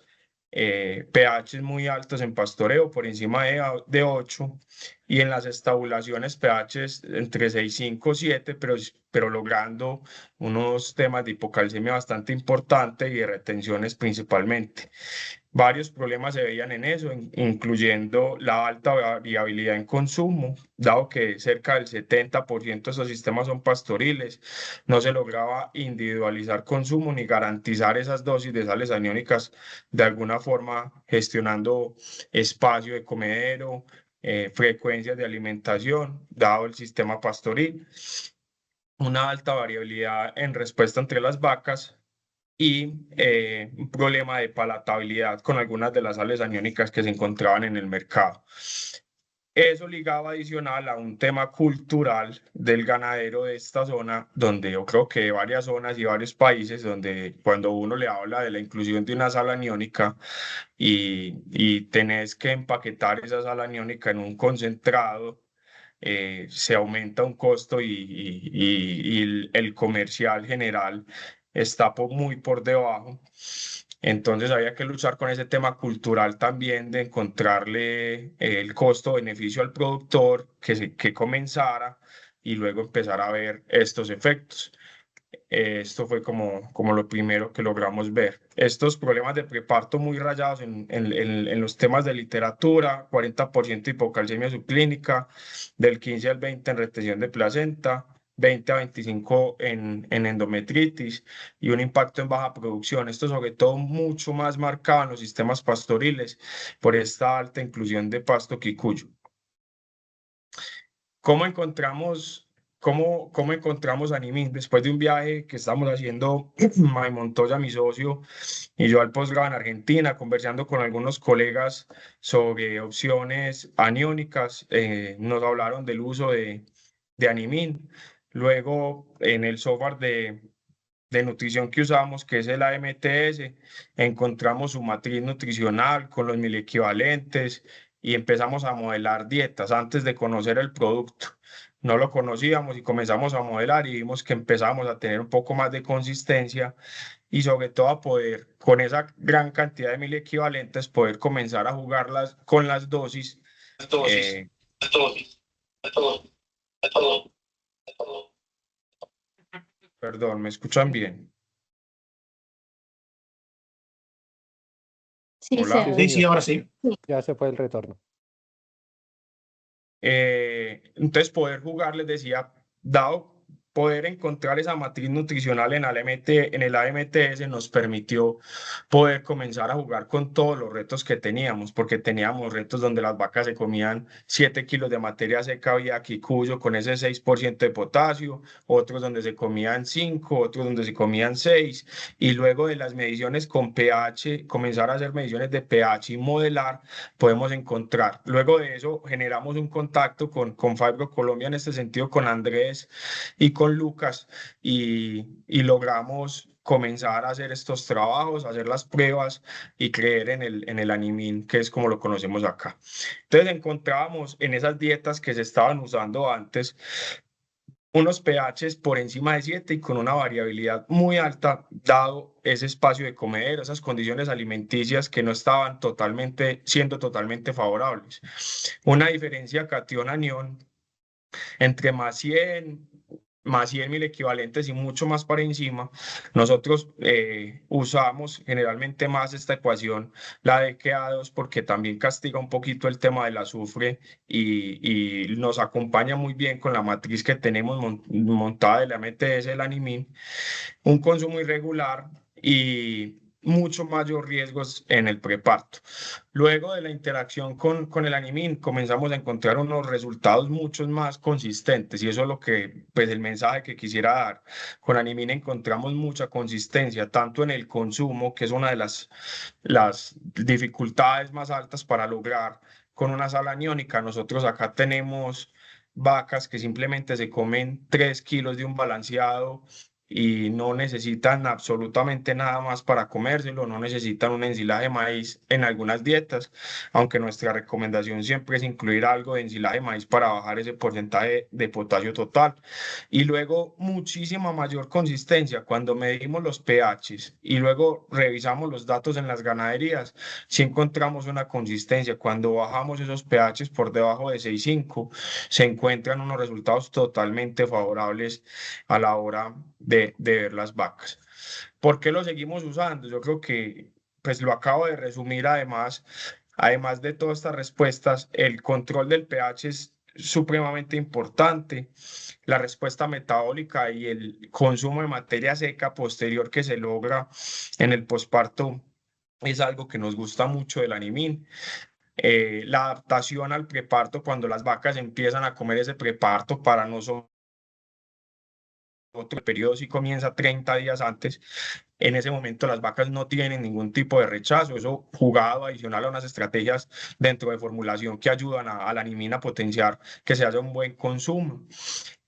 pH muy altos en pastoreo, por encima de 8, y en las estabulaciones pH entre 6,5 y 7, pero logrando unos temas de hipocalcemia bastante importantes y de retenciones principalmente. Varios problemas se veían en eso, incluyendo la alta variabilidad en consumo, dado que cerca del 70% de esos sistemas son pastoriles. No se lograba individualizar consumo ni garantizar esas dosis de sales aniónicas de alguna forma, gestionando espacio de comedero, frecuencias de alimentación, dado el sistema pastoril. Una alta variabilidad en respuesta entre las vacas y un problema de palatabilidad con algunas de las sales aniónicas que se encontraban en el mercado. Eso ligaba adicional a un tema cultural del ganadero de esta zona, donde yo creo que varias zonas y varios países, donde cuando uno le habla de la inclusión de una sal aniónica y tenés que empaquetar esa sal aniónica en un concentrado, se aumenta un costo y el comercial general está muy por debajo. Entonces había que luchar con ese tema cultural también de encontrarle el costo-beneficio al productor, que comenzara y luego empezar a ver estos efectos. Esto fue como lo primero que logramos ver. Estos problemas de preparto muy rayados en los temas de literatura, 40% hipocalcemia subclínica, del 15 al 20 en retención de placenta, 20 a 25 en endometritis y un impacto en baja producción. Esto sobre todo mucho más marcado en los sistemas pastoriles por esta alta inclusión de pasto quicuyo. ¿Cómo encontramos, cómo encontramos a Nimín? Después de un viaje que estábamos haciendo, May Montoya, mi socio, y yo al posgrado en Argentina, conversando con algunos colegas sobre opciones aniónicas, nos hablaron del uso de Animin. Luego, en el software de nutrición que usamos, que es el AMTS, encontramos su matriz nutricional con los 1000 equivalentes y empezamos a modelar dietas antes de conocer el producto. No lo conocíamos y comenzamos a modelar y vimos que empezamos a tener un poco más de consistencia y sobre todo a poder, con esa gran cantidad de 1000 equivalentes, poder comenzar a jugarlas con las dosis. Perdón, ¿me escuchan bien? Sí, Hola. Sí, ahora sí. Ya se fue el retorno. Entonces poder jugar, les decía, dado poder encontrar esa matriz nutricional en el AMTS nos permitió poder comenzar a jugar con todos los retos que teníamos, porque teníamos retos donde las vacas se comían 7 kilos de materia seca vía quicuyo con ese 6% de potasio, otros donde se comían 5, otros donde se comían 6, y luego de las mediciones con pH, comenzar a hacer mediciones de pH y modelar, podemos encontrar. Luego de eso generamos un contacto con Fibro Colombia, en este sentido con Andrés y con don Lucas y logramos comenzar a hacer estos trabajos, hacer las pruebas y creer en el animín, que es como lo conocemos acá. Entonces encontrábamos en esas dietas que se estaban usando antes unos pHs por encima de 7 y con una variabilidad muy alta, dado ese espacio de comedero, esas condiciones alimenticias que no estaban siendo totalmente favorables. Una diferencia cation-anión entre más 100.000 equivalentes y mucho más para encima. Nosotros usamos generalmente más esta ecuación, la de KA2, porque también castiga un poquito el tema del azufre y nos acompaña muy bien con la matriz que tenemos montada de la MTS, el animín, un consumo irregular y mucho mayor riesgos en el preparto. Luego de la interacción con el animín, comenzamos a encontrar unos resultados mucho más consistentes y eso es lo que, pues el mensaje que quisiera dar. Con animín encontramos mucha consistencia, tanto en el consumo, que es una de las dificultades más altas para lograr con una sal aniónica. Nosotros acá tenemos vacas que simplemente se comen 3 kilos de un balanceado y no necesitan absolutamente nada más para comérselo, no necesitan un ensilaje de maíz en algunas dietas, aunque nuestra recomendación siempre es incluir algo de ensilaje de maíz para bajar ese porcentaje de potasio total. Y luego muchísima mayor consistencia cuando medimos los pHs y luego revisamos los datos en las ganaderías, si encontramos una consistencia. Cuando bajamos esos pHs por debajo de 6,5, se encuentran unos resultados totalmente favorables a la hora de ver las vacas. ¿Por qué lo seguimos usando? Yo creo que, pues lo acabo de resumir además de todas estas respuestas, el control del pH es supremamente importante. La respuesta metabólica y el consumo de materia seca posterior que se logra en el posparto es algo que nos gusta mucho del animín. La adaptación al preparto cuando las vacas empiezan a comer ese preparto para nosotros. Otro periodo sí comienza 30 días antes. En ese momento las vacas no tienen ningún tipo de rechazo. Eso jugado adicional a unas estrategias dentro de formulación que ayudan a la animina a potenciar que se haya un buen consumo.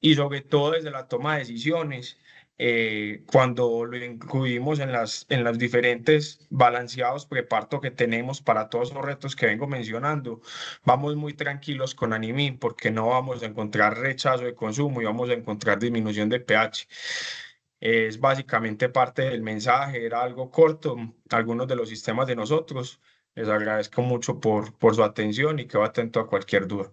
Y sobre todo desde la toma de decisiones, cuando lo incluimos en los diferentes balanceados preparto que tenemos para todos los retos que vengo mencionando, vamos muy tranquilos con animín porque no vamos a encontrar rechazo de consumo y vamos a encontrar disminución de pH. Es básicamente parte del mensaje, era algo corto, algunos de los sistemas de nosotros. Les agradezco mucho por su atención y quedo atento a cualquier duda.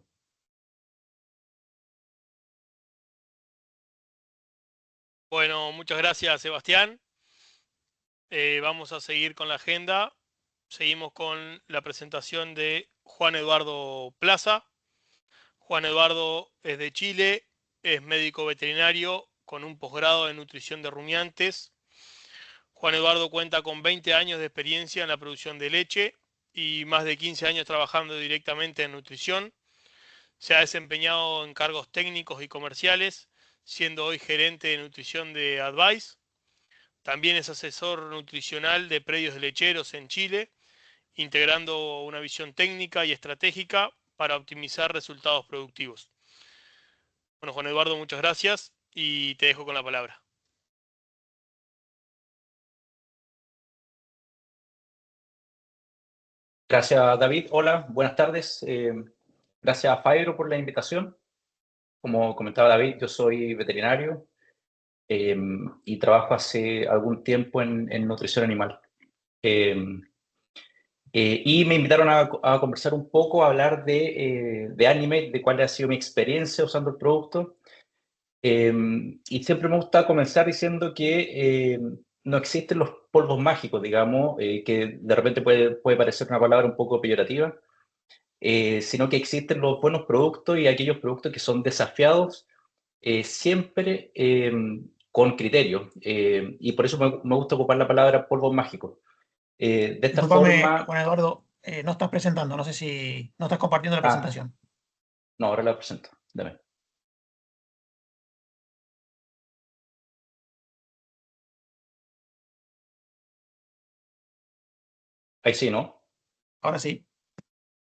Bueno, muchas gracias, Sebastián. Vamos a seguir con la agenda. Seguimos con la presentación de Juan Eduardo Plaza. Juan Eduardo es de Chile, es médico veterinario con un posgrado en nutrición de rumiantes. Juan Eduardo cuenta con 20 años de experiencia en la producción de leche y más de 15 años trabajando directamente en nutrición. Se ha desempeñado en cargos técnicos y comerciales, siendo hoy gerente de nutrición de Advice. También es asesor nutricional de predios de lecheros en Chile, integrando una visión técnica y estratégica para optimizar resultados productivos. Bueno, Juan Eduardo, muchas gracias y te dejo con la palabra. Gracias, David. Hola, buenas tardes. Gracias a Fibro por la invitación. Como comentaba David, yo soy veterinario y trabajo hace algún tiempo en nutrición animal. Y me invitaron a conversar un poco, a hablar de Animate, de cuál ha sido mi experiencia usando el producto. Y siempre me gusta comenzar diciendo que no existen los polvos mágicos, digamos, que de repente puede parecer una palabra un poco peyorativa, sino que existen los buenos productos y aquellos productos que son desafiados siempre con criterio. Y por eso me gusta ocupar la palabra polvos mágicos. De esta Disculpame, forma... Juan Eduardo, no estás presentando, no sé si no estás compartiendo la presentación. No, ahora la presento. Dame. Ahí sí, ¿no? Ahora sí.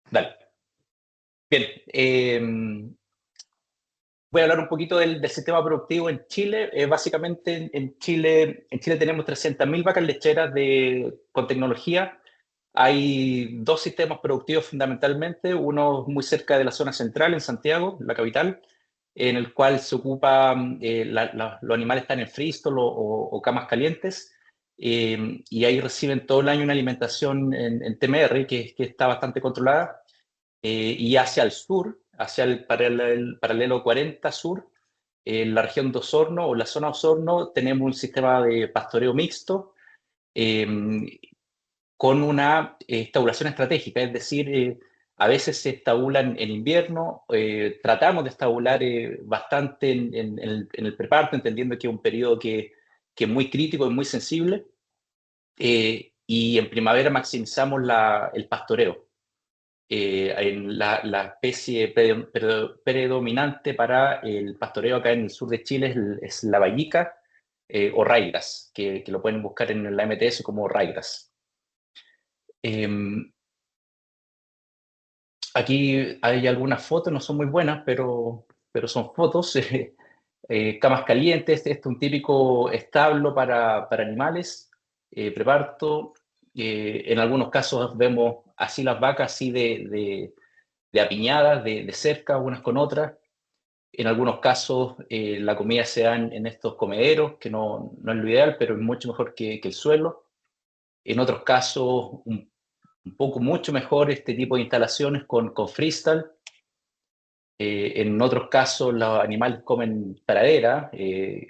Dale. Bien. voy a hablar un poquito del sistema productivo en Chile. Básicamente en Chile tenemos 300.000 vacas lecheras con tecnología. Hay dos sistemas productivos fundamentalmente, uno muy cerca de la zona central, en Santiago, la capital, en el cual se ocupa, los animales están en freestall o camas calientes, y ahí reciben todo el año una alimentación en TMR, que está bastante controlada, y hacia el sur, hacia el paralelo 40 sur, en la región de Osorno o la zona de Osorno, tenemos un sistema de pastoreo mixto, con una estabulación estratégica, es decir, a veces se estabulan en invierno, tratamos de estabular bastante en el preparto, entendiendo que es un periodo que es muy crítico y muy sensible, y en primavera maximizamos el pastoreo. En la especie predominante para el pastoreo acá en el sur de Chile es la vallica o raigras, que lo pueden buscar en la MTS como raigras. Aquí hay algunas fotos, no son muy buenas, pero son fotos. Camas calientes, este es un típico establo para animales, preparto. En algunos casos vemos así las vacas, así de apiñadas, de cerca, unas con otras. En algunos casos la comida se da en estos comederos, que no es lo ideal, pero es mucho mejor que el suelo. En otros casos, un poco mucho mejor este tipo de instalaciones con freestyle. En otros casos los animales comen pradera,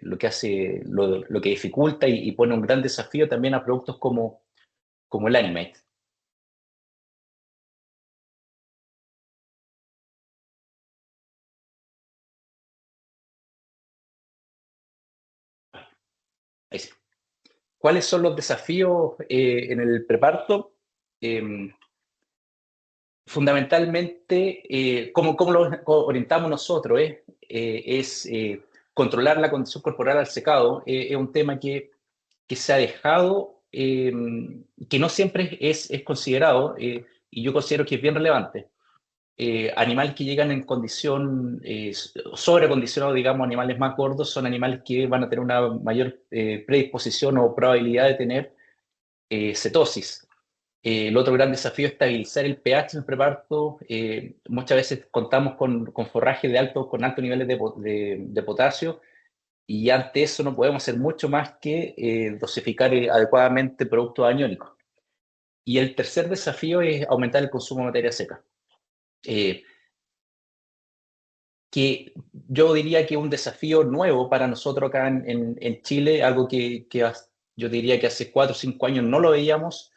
lo que dificulta y pone un gran desafío también a productos como el Animate. Ahí sí. ¿Cuáles son los desafíos en el preparto? Fundamentalmente, ¿cómo lo orientamos nosotros? Es controlar la condición corporal al secado. Es un tema que se ha dejado, que no siempre es considerado, y yo considero que es bien relevante. Animales que llegan en condición sobrecondicionados, digamos, animales más gordos, son animales que van a tener una mayor predisposición o probabilidad de tener cetosis. El otro gran desafío es estabilizar el pH en el preparto. Muchas veces contamos con forraje con altos niveles de potasio, y ante eso no podemos hacer mucho más que dosificar adecuadamente productos aniónicos. Y el tercer desafío es aumentar el consumo de materia seca, que yo diría que es un desafío nuevo para nosotros acá en Chile, algo que yo diría que hace 4 o 5 años no lo veíamos.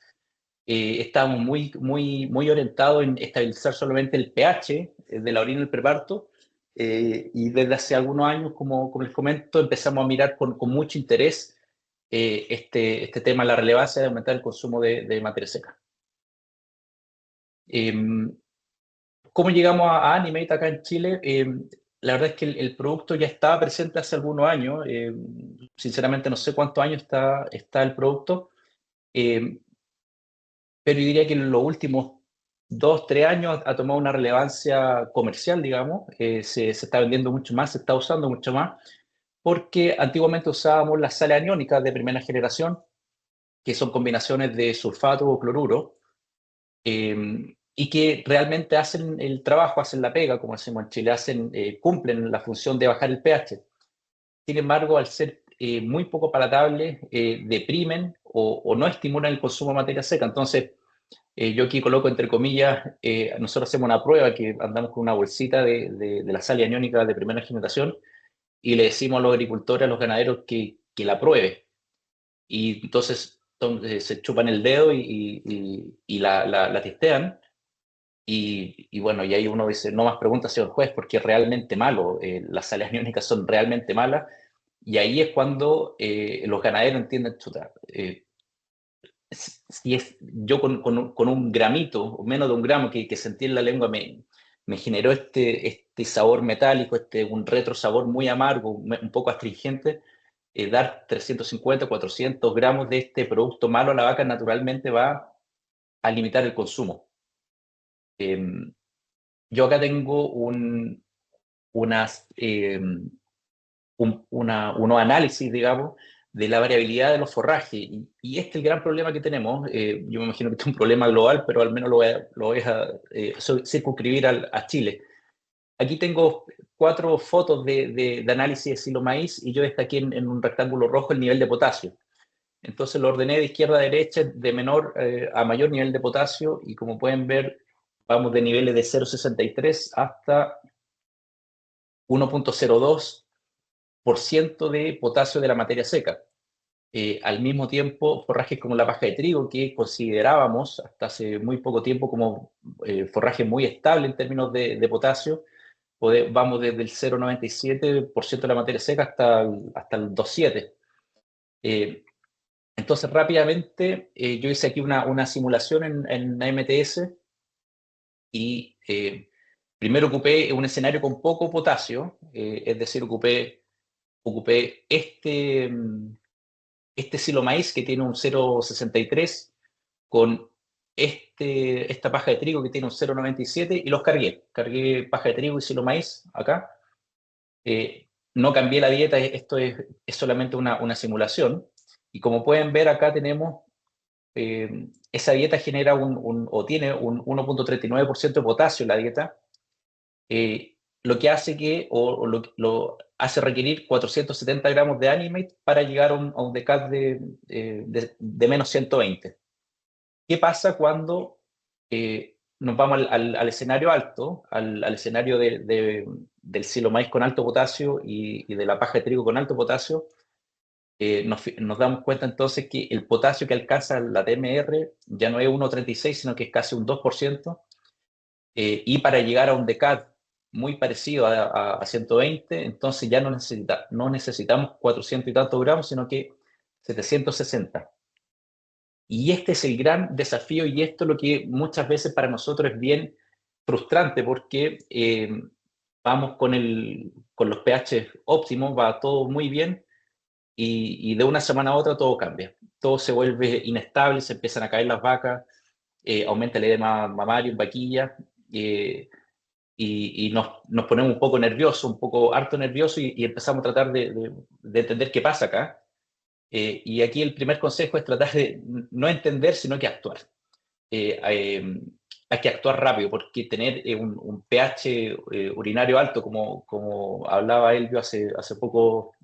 Estábamos muy orientados en estabilizar solamente el pH de la orina del preparto, y desde hace algunos años, como les comento, empezamos a mirar con mucho interés este tema, la relevancia de aumentar el consumo de materia seca. ¿Cómo llegamos a Animate acá en Chile? La verdad es que el producto ya estaba presente hace algunos años. Sinceramente no sé cuántos años está el producto, pero yo diría que en los últimos 2, 3 años ha tomado una relevancia comercial, digamos. Se está vendiendo mucho más, se está usando mucho más, porque antiguamente usábamos las sales aniónicas de primera generación, que son combinaciones de sulfato o cloruro, y que realmente hacen el trabajo, hacen la pega, como decimos en Chile, cumplen la función de bajar el pH. Sin embargo, al ser muy poco palatables, deprimen o no estimulan el consumo de materia seca. Entonces, yo aquí coloco entre comillas, nosotros hacemos una prueba que andamos con una bolsita de la sal aniónica de primera generación, y le decimos a los agricultores, a los ganaderos que la pruebe. Y entonces se chupan el dedo y la testean. Y bueno, y ahí uno dice, no más preguntas, señor juez, porque es realmente malo. Las sales aniónicas son realmente malas. Y ahí es cuando los ganaderos entienden, chuta, yo con un gramito, o menos de un gramo que sentí en la lengua, me generó este sabor metálico, un retrosabor muy amargo, un poco astringente. Dar 350, 400 gramos de este producto malo a la vaca naturalmente va a limitar el consumo. Yo acá tengo un unos análisis, digamos, de la variabilidad de los forrajes. Y este es el gran problema que tenemos. Yo me imagino que este es un problema global, pero al menos lo voy a circunscribir a Chile. Aquí tengo 4 fotos de análisis de silo maíz y yo destaqué en un rectángulo rojo el nivel de potasio. Entonces lo ordené de izquierda a derecha, de menor a mayor nivel de potasio, y como pueden ver, vamos de niveles de 0,63 hasta 1,02% de potasio de la materia seca. Al mismo tiempo, forrajes como la paja de trigo, que considerábamos hasta hace muy poco tiempo como forraje muy estable en términos de potasio, vamos desde el 0,97% de la materia seca hasta el 2,7%. Entonces, rápidamente, yo hice aquí una simulación en AMTS y primero ocupé un escenario con poco potasio, es decir, ocupé este silo maíz que tiene un 0,63 con esta paja de trigo que tiene un 0,97 y los cargué paja de trigo y silo maíz acá. No cambié la dieta, esto es solamente una simulación, y como pueden ver acá tenemos esa dieta genera tiene un 1,39% de potasio en la dieta, lo que hace lo hace requerir 470 gramos de Animate para llegar a un DCAT de menos 120. ¿Qué pasa cuando nos vamos al escenario alto, al escenario del silo maíz con alto potasio y de la paja de trigo con alto potasio? Nos damos cuenta entonces que el potasio que alcanza la TMR ya no es 1,36, sino que es casi un 2%, y para llegar a un DCAT muy parecido a 120, entonces ya no necesitamos 400 y tantos gramos, sino que 760. Y este es el gran desafío, y esto es lo que muchas veces para nosotros es bien frustrante, porque vamos con los pH óptimos, va todo muy bien, y de una semana a otra todo cambia. Todo se vuelve inestable, se empiezan a caer las vacas, aumenta el edema mamario en vaquillas, y nos ponemos un poco nerviosos, un poco harto nerviosos, y empezamos a tratar de entender qué pasa acá. Y aquí el primer consejo es tratar de no entender, sino que actuar. Hay que actuar rápido, porque tener un pH urinario alto, como hablaba Elvio hace pocos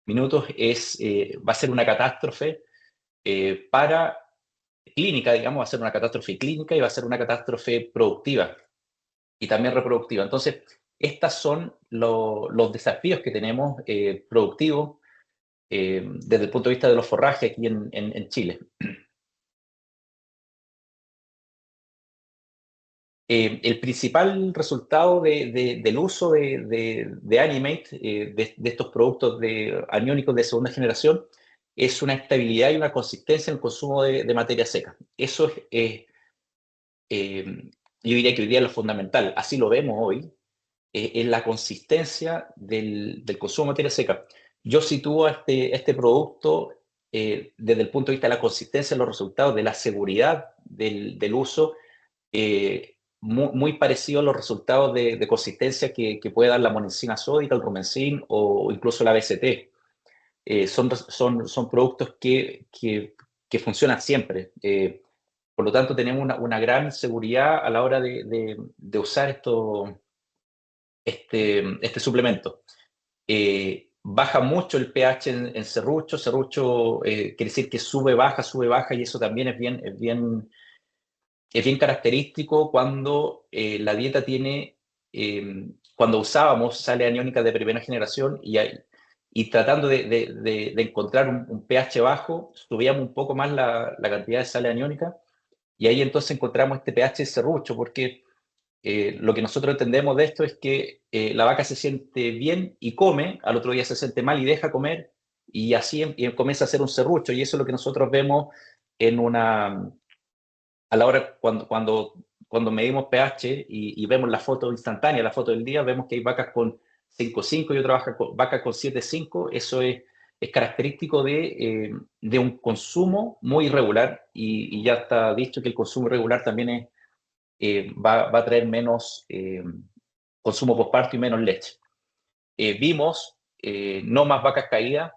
minutos, va a ser una catástrofe para clínica, digamos, va a ser una catástrofe clínica y va a ser una catástrofe productiva y también reproductiva. Entonces, estos son los desafíos que tenemos productivos desde el punto de vista de los forrajes aquí en Chile. El principal resultado del uso de Animate, de estos productos aniónicos de segunda generación, es una estabilidad y una consistencia en el consumo de materia seca. Eso es, yo diría que hoy día es lo fundamental, así lo vemos hoy, es la consistencia del consumo de materia seca. Yo sitúo este producto desde el punto de vista de la consistencia de los resultados, de la seguridad del uso, muy parecido a los resultados de consistencia que puede dar la monencina sódica, el rumencin o incluso la BCT. Son productos que funcionan siempre. Por lo tanto, tenemos una gran seguridad a la hora de usar este suplemento. Baja mucho el pH en serrucho. Serrucho quiere decir que sube, baja, y eso también es bien característico cuando la dieta tiene, cuando usábamos sales aniónicas de primera generación y tratando de encontrar un pH bajo, subíamos un poco más la cantidad de sales aniónicas, y ahí entonces encontramos este pH serrucho, porque lo que nosotros entendemos de esto es que la vaca se siente bien y come, al otro día se siente mal y deja comer, y así comienza a hacer un serrucho, y eso es lo que nosotros vemos a la hora cuando medimos pH y vemos la foto instantánea, la foto del día, vemos que hay vacas con 5,5 y otras vacas con 7,5. Eso es característico de un consumo muy irregular, y ya está dicho que el consumo irregular también va a traer menos consumo postparto y menos leche. Vimos no más vacas caídas,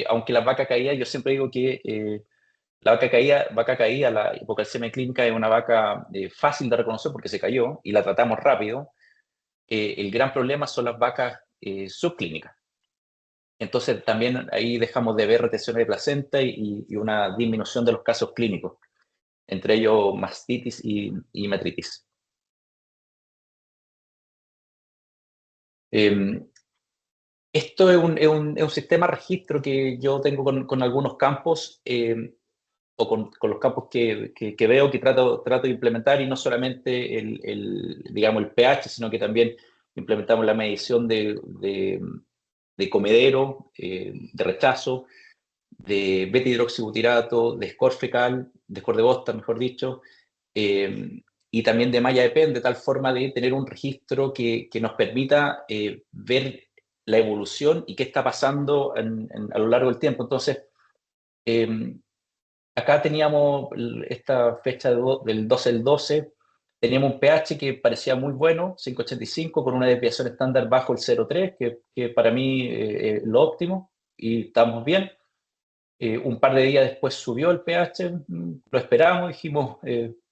aunque las vacas caídas, yo siempre digo que la vaca caída, la hipocalcemia clínica es una vaca fácil de reconocer porque se cayó y la tratamos rápido. El gran problema son las vacas subclínicas. Entonces también ahí dejamos de ver retenciones de placenta y una disminución de los casos clínicos, entre ellos mastitis y metritis. Esto es un sistema de registro que yo tengo con algunos campos o con los campos que veo que trato de implementar, y no solamente digamos, el pH, sino que también implementamos la medición de comedero, de rechazo, de beta-hidroxibutirato, de score fecal, de score de Boston, mejor dicho, y también de malla de Penn, de tal forma de tener un registro que nos permita ver la evolución y qué está pasando a lo largo del tiempo. Entonces, acá teníamos esta fecha del 12 del 12, teníamos un pH que parecía muy bueno, 5,85, con una desviación estándar bajo el 0,3, que para mí es lo óptimo, y estamos bien. Un par de días después subió el pH, lo esperamos, dijimos,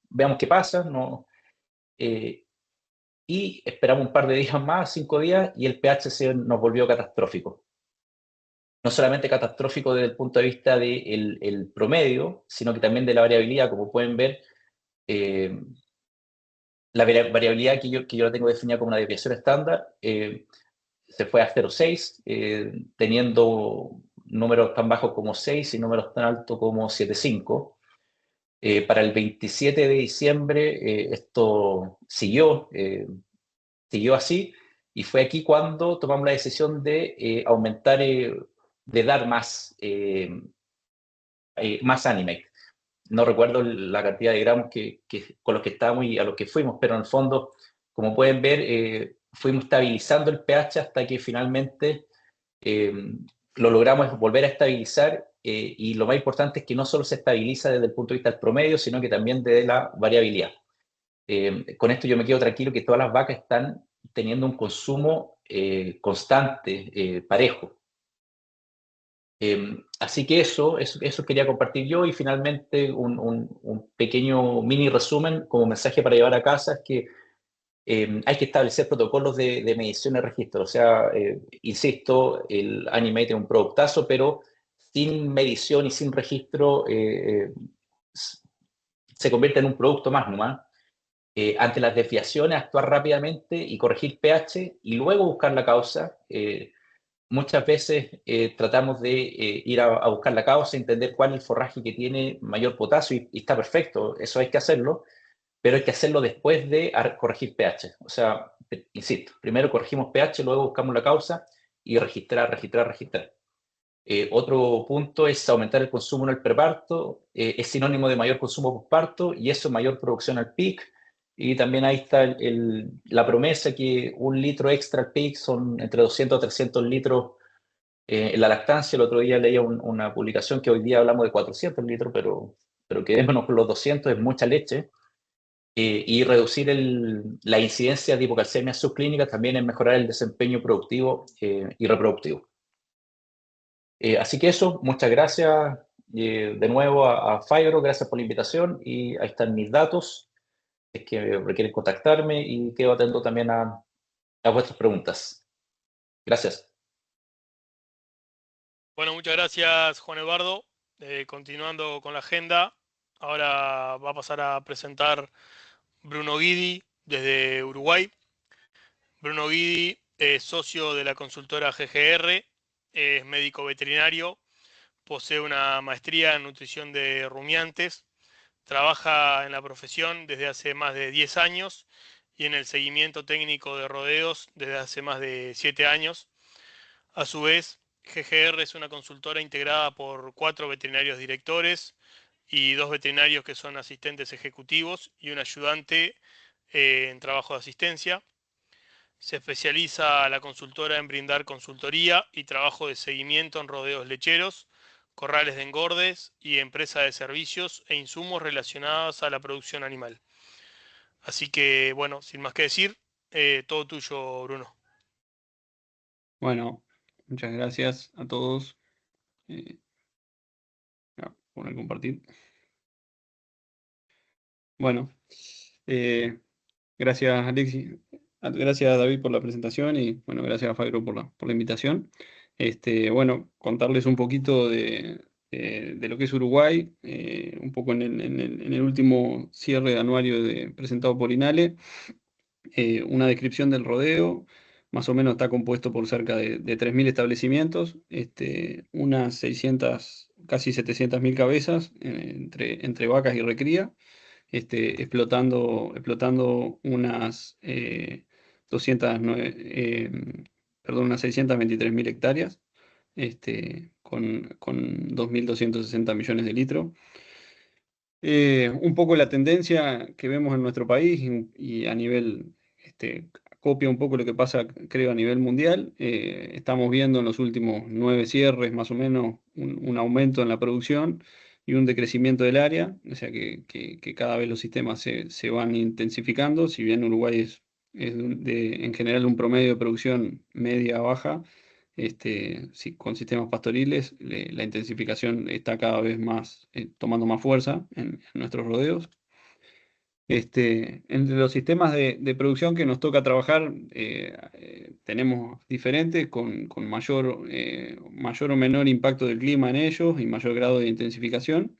veamos qué pasa, no, y esperamos un par de días más, 5 días, y el pH nos volvió catastrófico. No solamente catastrófico desde el punto de vista del el promedio, sino que también de la variabilidad. Como pueden ver, la variabilidad que yo la tengo definida como una desviación estándar se fue a 0,6, teniendo números tan bajos como 6 y números tan altos como 7,5. Para el 27 de diciembre esto siguió así, y fue aquí cuando tomamos la decisión de aumentar, de dar más Animate. No recuerdo la cantidad de gramos con los que estábamos y a los que fuimos, pero en el fondo, como pueden ver, fuimos estabilizando el pH hasta que finalmente lo logramos volver a estabilizar, y lo más importante es que no solo se estabiliza desde el punto de vista del promedio, sino que también de la variabilidad. Con esto yo me quedo tranquilo que todas las vacas están teniendo un consumo constante, parejo. Así que eso quería compartir yo, y finalmente un pequeño mini resumen como mensaje para llevar a casa es que hay que establecer protocolos de medición y registro. O sea, insisto, el Animate es un productazo, pero sin medición y sin registro se convierte en un producto más nomás. Ante las desviaciones, actuar rápidamente y corregir pH y luego buscar la causa. Muchas veces tratamos de ir a buscar la causa, entender cuál es el forraje que tiene mayor potasio, y está perfecto, eso hay que hacerlo, pero hay que hacerlo después de corregir pH. O sea, insisto, primero corregimos pH, luego buscamos la causa y registrar. Otro punto es aumentar el consumo en el preparto, es sinónimo de mayor consumo postparto, y eso mayor producción al peak. Y también ahí está la promesa que 1 litro extra al peak son entre 200 a 300 litros en la lactancia. El otro día leía una publicación que hoy día hablamos de 400 litros, pero quedémonos con los 200, es mucha leche. Y reducir la incidencia de hipocalcemia subclínica también es mejorar el desempeño productivo y reproductivo. Así que eso, muchas gracias de nuevo a Fibro, gracias por la invitación, y ahí están mis datos, es que requieren contactarme, y quedo atento también a vuestras preguntas. Gracias. Bueno, muchas gracias, Juan Eduardo. Continuando con la agenda, ahora va a pasar a presentar Bruno Guidi desde Uruguay. Bruno Guidi es socio de la consultora GGR, es médico veterinario, posee una maestría en nutrición de rumiantes, trabaja en la profesión desde hace más de 10 años y en el seguimiento técnico de rodeos desde hace más de 7 años. A su vez, GGR es una consultora integrada por 4 veterinarios directores y 2 veterinarios que son asistentes ejecutivos y un ayudante en trabajo de asistencia. Se especializa la consultora en brindar consultoría y trabajo de seguimiento en rodeos lecheros, corrales de engordes y empresa de servicios e insumos relacionados a la producción animal. Así que, bueno, sin más que decir, todo tuyo, Bruno. Bueno, muchas gracias a todos. Poner compartir. Bueno, gracias Alexis, gracias David por la presentación y bueno, gracias a Fabio por la invitación. Bueno, contarles un poquito de lo que es Uruguay, un poco en el último cierre anuario presentado por INALE, una descripción del rodeo. Más o menos está compuesto por cerca de 3.000 establecimientos, unas 600, casi 700.000 cabezas entre vacas y recría, explotando unas 209, unas 623.000 hectáreas, con 2.260 millones de litros. Un poco la tendencia que vemos en nuestro país y a nivel, copia un poco lo que pasa, creo, a nivel mundial. Estamos viendo en los últimos 9 cierres, más o menos, un aumento en la producción y un decrecimiento del área, o sea que cada vez los sistemas se van intensificando. Si bien Uruguay es en general un promedio de producción media-baja, sí, con sistemas pastoriles, la intensificación está cada vez más, tomando más fuerza en nuestros rodeos. Entre los sistemas de producción que nos toca trabajar, tenemos diferentes con mayor o menor impacto del clima en ellos y mayor grado de intensificación.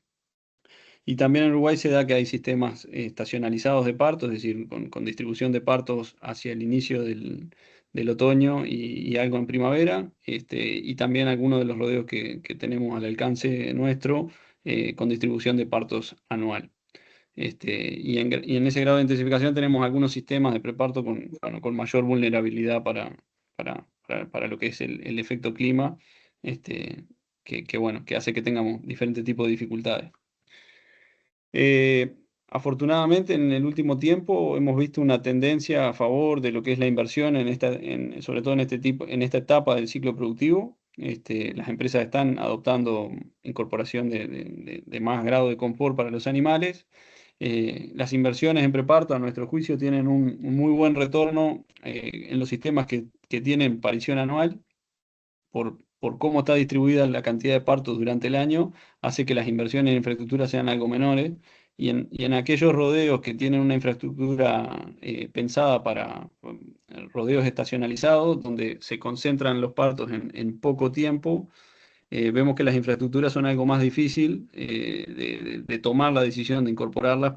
Y también en Uruguay se da que hay sistemas estacionalizados de partos, es decir, con distribución de partos hacia el inicio del otoño y algo en primavera, y también algunos de los rodeos que tenemos al alcance nuestro, con distribución de partos anual. Y en ese grado de intensificación tenemos algunos sistemas de preparto con mayor vulnerabilidad para lo que es el efecto clima, bueno, que hace que tengamos diferentes tipos de dificultades. Afortunadamente, en el último tiempo hemos visto una tendencia a favor de lo que es la inversión sobre todo en esta etapa del ciclo productivo. Las empresas están adoptando incorporación de más grado de confort para los animales. Las inversiones en preparto, a nuestro juicio, tienen un muy buen retorno en los sistemas que tienen parición anual. Por cómo está distribuida la cantidad de partos durante el año, hace que las inversiones en infraestructura sean algo menores. Y en aquellos rodeos que tienen una infraestructura pensada para rodeos estacionalizados, donde se concentran los partos en poco tiempo, vemos que las infraestructuras son algo más difícil de tomar la decisión de incorporarlas,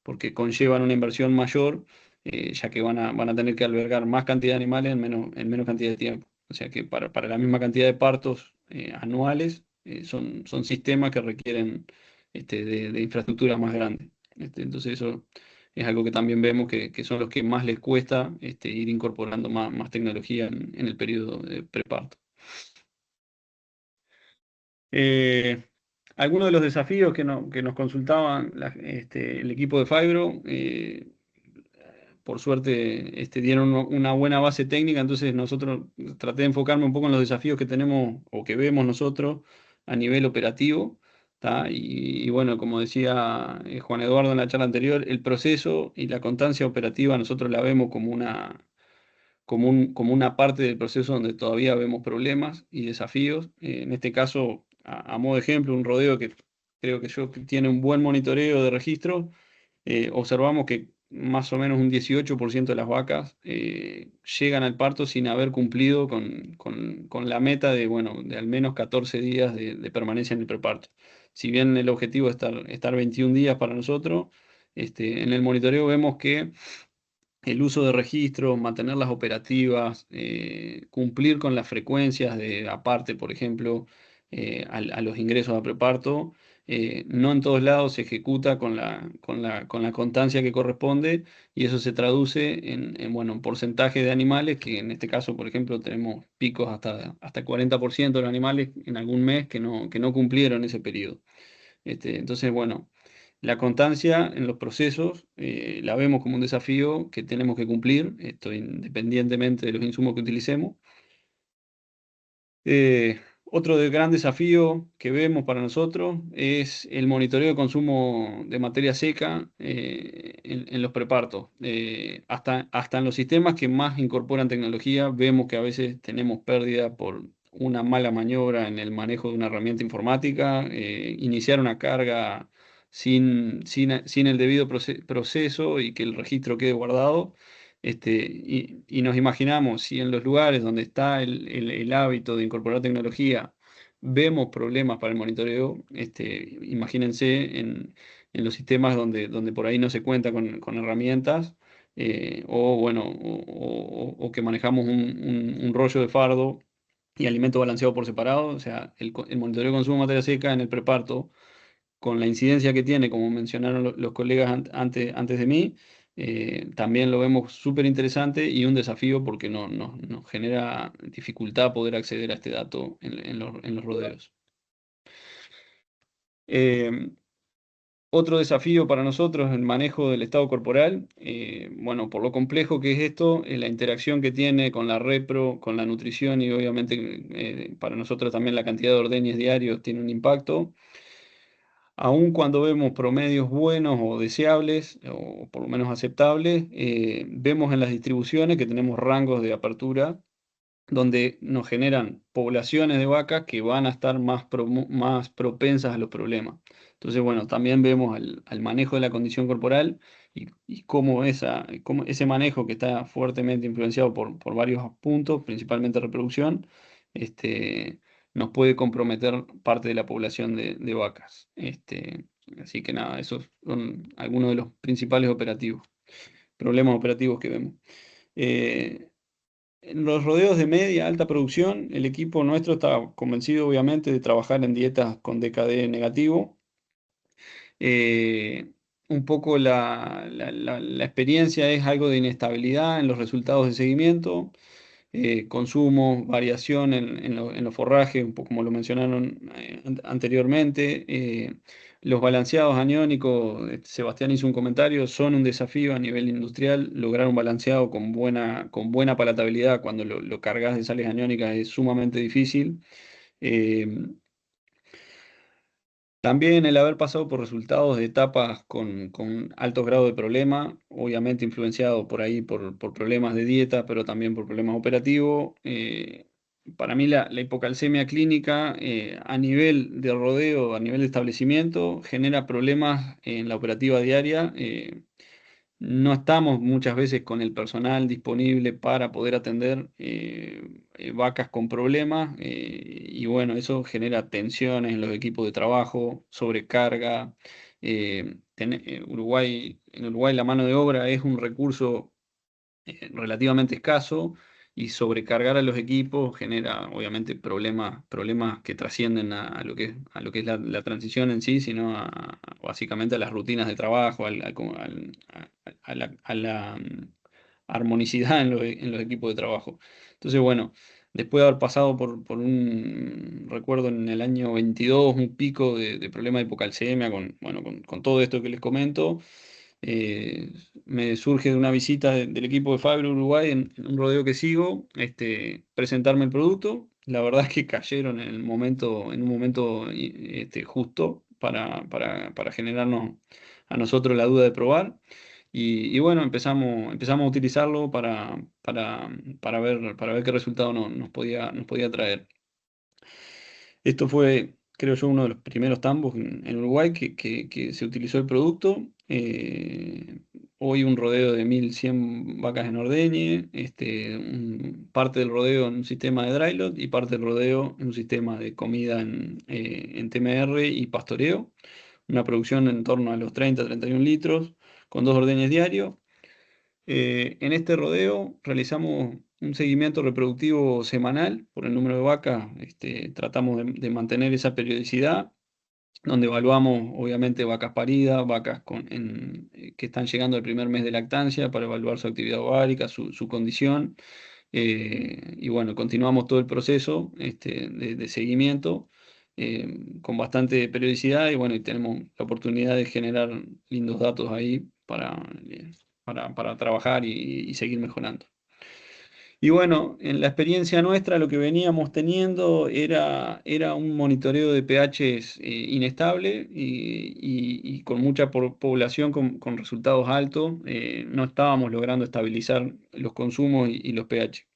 porque conllevan una inversión mayor, ya que van a tener que albergar más cantidad de animales en menos cantidad de tiempo. O sea que para la misma cantidad de partos anuales, son sistemas que requieren de infraestructuras más grandes. Entonces eso es algo que también vemos que son los que más les cuesta ir incorporando más tecnología en el periodo de preparto. Algunos de los desafíos que nos consultaban el equipo de Fibro, por suerte dieron una buena base técnica, entonces nosotros traté de enfocarme un poco en los desafíos que tenemos o que vemos nosotros a nivel operativo, ¿tá? Y bueno, como decía Juan Eduardo en la charla anterior, el proceso y la constancia operativa nosotros la vemos como una parte del proceso donde todavía vemos problemas y desafíos. En este caso, a modo de ejemplo, un rodeo que creo que tiene un buen monitoreo de registro, observamos que más o menos un 18% de las vacas llegan al parto sin haber cumplido con la meta de al menos 14 días de permanencia en el preparto. Si bien el objetivo es estar 21 días para nosotros, en el monitoreo vemos que el uso de registros, mantenerlas operativas, cumplir con las frecuencias aparte, por ejemplo, a los ingresos a preparto, no en todos lados se ejecuta con la constancia que corresponde, y eso se traduce en porcentaje de animales, que en este caso, por ejemplo, tenemos picos hasta 40% de los animales en algún mes que no cumplieron ese periodo. Entonces, bueno, la constancia en los procesos la vemos como un desafío que tenemos que cumplir, esto independientemente de los insumos que utilicemos. Otro gran desafío que vemos para nosotros es el monitoreo de consumo de materia seca en los prepartos. Hasta en los sistemas que más incorporan tecnología, vemos que a veces tenemos pérdida por una mala maniobra en el manejo de una herramienta informática, iniciar una carga sin el debido proceso y que el registro quede guardado. Y nos imaginamos si en los lugares donde está el hábito de incorporar tecnología vemos problemas para el monitoreo, imagínense en los sistemas donde por ahí no se cuenta con herramientas, o bueno, o que manejamos un rollo de fardo y alimento balanceado por separado. O sea, el monitoreo de consumo de materia seca en el preparto, con la incidencia que tiene, como mencionaron los colegas antes de mí, también lo vemos súper interesante y un desafío porque nos genera dificultad poder acceder a este dato en los rodeos. Otro desafío para nosotros es el manejo del estado corporal. Bueno, por lo complejo que es esto, la interacción que tiene con la repro, con la nutrición y obviamente para nosotros también la cantidad de ordeñes diarios tiene un impacto. Aun cuando vemos promedios buenos o deseables, o por lo menos aceptables, vemos en las distribuciones que tenemos rangos de apertura donde nos generan poblaciones de vacas que van a estar más propensas a los problemas. Entonces, bueno, también vemos al manejo de la condición corporal y cómo ese manejo, que está fuertemente influenciado por varios puntos, principalmente reproducción, nos puede comprometer parte de la población de vacas. Así que nada, esos son algunos de los principales problemas operativos que vemos. En los rodeos de media, alta producción, el equipo nuestro está convencido, obviamente, de trabajar en dietas con DKD negativo. Un poco la experiencia es algo de inestabilidad en los resultados de seguimiento, consumo, variación en los forrajes, un poco como lo mencionaron anteriormente. Los balanceados aniónicos, Sebastián hizo un comentario, son un desafío a nivel industrial. Lograr un balanceado con buena palatabilidad cuando lo cargas de sales aniónicas es sumamente difícil. También el haber pasado por resultados de etapas con altos grados de problema, obviamente influenciado por ahí por problemas de dieta, pero también por problemas operativos. Para mí la hipocalcemia clínica a nivel de rodeo, a nivel de establecimiento, genera problemas en la operativa diaria. No estamos muchas veces con el personal disponible para poder atender vacas con problemas, y bueno, eso genera tensiones en los equipos de trabajo, sobrecarga. En Uruguay la mano de obra es un recurso relativamente escaso y sobrecargar a los equipos genera obviamente problemas que trascienden a lo que es la transición en sí, sino básicamente a las rutinas de trabajo, a la armonicidad en los equipos de trabajo. Entonces, bueno, después de haber pasado recuerdo en el año 22, un pico de problema de hipocalcemia con todo esto que les comento, me surge de una visita del equipo de Fibro Uruguay en un rodeo que sigo, presentarme el producto. La verdad es que cayeron en un momento justo para generarnos a nosotros la duda de probar. Y bueno, empezamos a utilizarlo para ver qué resultado nos podía traer. Esto fue, creo yo, uno de los primeros tambos en Uruguay que se utilizó el producto. Hoy un rodeo de 1100 vacas en ordeñe, parte del rodeo en un sistema de drylot y parte del rodeo en un sistema de comida en TMR y pastoreo. Una producción en torno a los 30-31 litros, con 2 ordeñes diarios. En este rodeo realizamos un seguimiento reproductivo semanal por el número de vacas. Tratamos de mantener esa periodicidad, donde evaluamos obviamente vacas paridas, vacas que están llegando al primer mes de lactancia para evaluar su actividad ovárica, su condición. Y bueno, continuamos todo el proceso de seguimiento con bastante periodicidad, y bueno, y tenemos la oportunidad de generar lindos datos ahí para trabajar y seguir mejorando. Y bueno, en la experiencia nuestra lo que veníamos teniendo era un monitoreo de pHs inestable y con mucha población con resultados altos. No estábamos logrando estabilizar los consumos y los pH.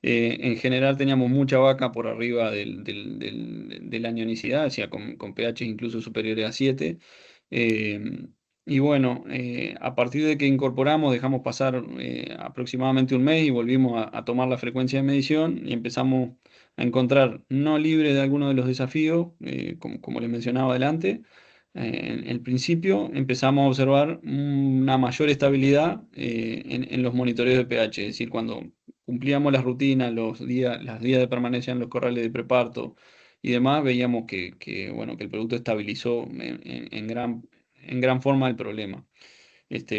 En general teníamos mucha vaca por arriba de la ionicidad, o sea, con pH incluso superiores a 7. Eh, y bueno, a partir de que incorporamos, dejamos pasar aproximadamente un mes y volvimos a tomar la frecuencia de medición y empezamos a encontrar no libre de alguno de los desafíos, como les mencionaba adelante. En el principio empezamos a observar una mayor estabilidad en los monitoreos de pH, es decir, cuando cumplíamos las rutinas, las días de permanencia en los corrales de preparto y demás, veíamos bueno, que el producto estabilizó en gran forma el problema.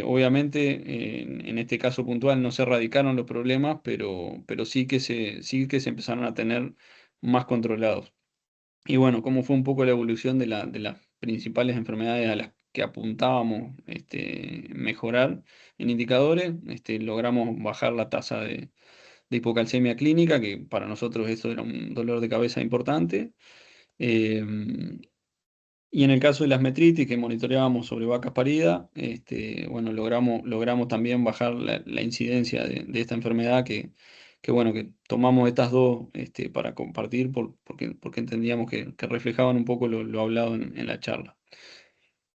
Obviamente, en este caso puntual no se erradicaron los problemas, pero sí que se empezaron a tener más controlados. Y bueno, cómo fue un poco la evolución de las principales enfermedades a las que apuntábamos mejorar en indicadores. Logramos bajar la tasa de hipocalcemia clínica, que para nosotros eso era un dolor de cabeza importante. Y en el caso de las metritis, que monitoreábamos sobre vacas paridas, bueno, logramos también bajar la incidencia de esta enfermedad, bueno, que tomamos estas dos para compartir porque entendíamos que reflejaban un poco lo hablado en la charla.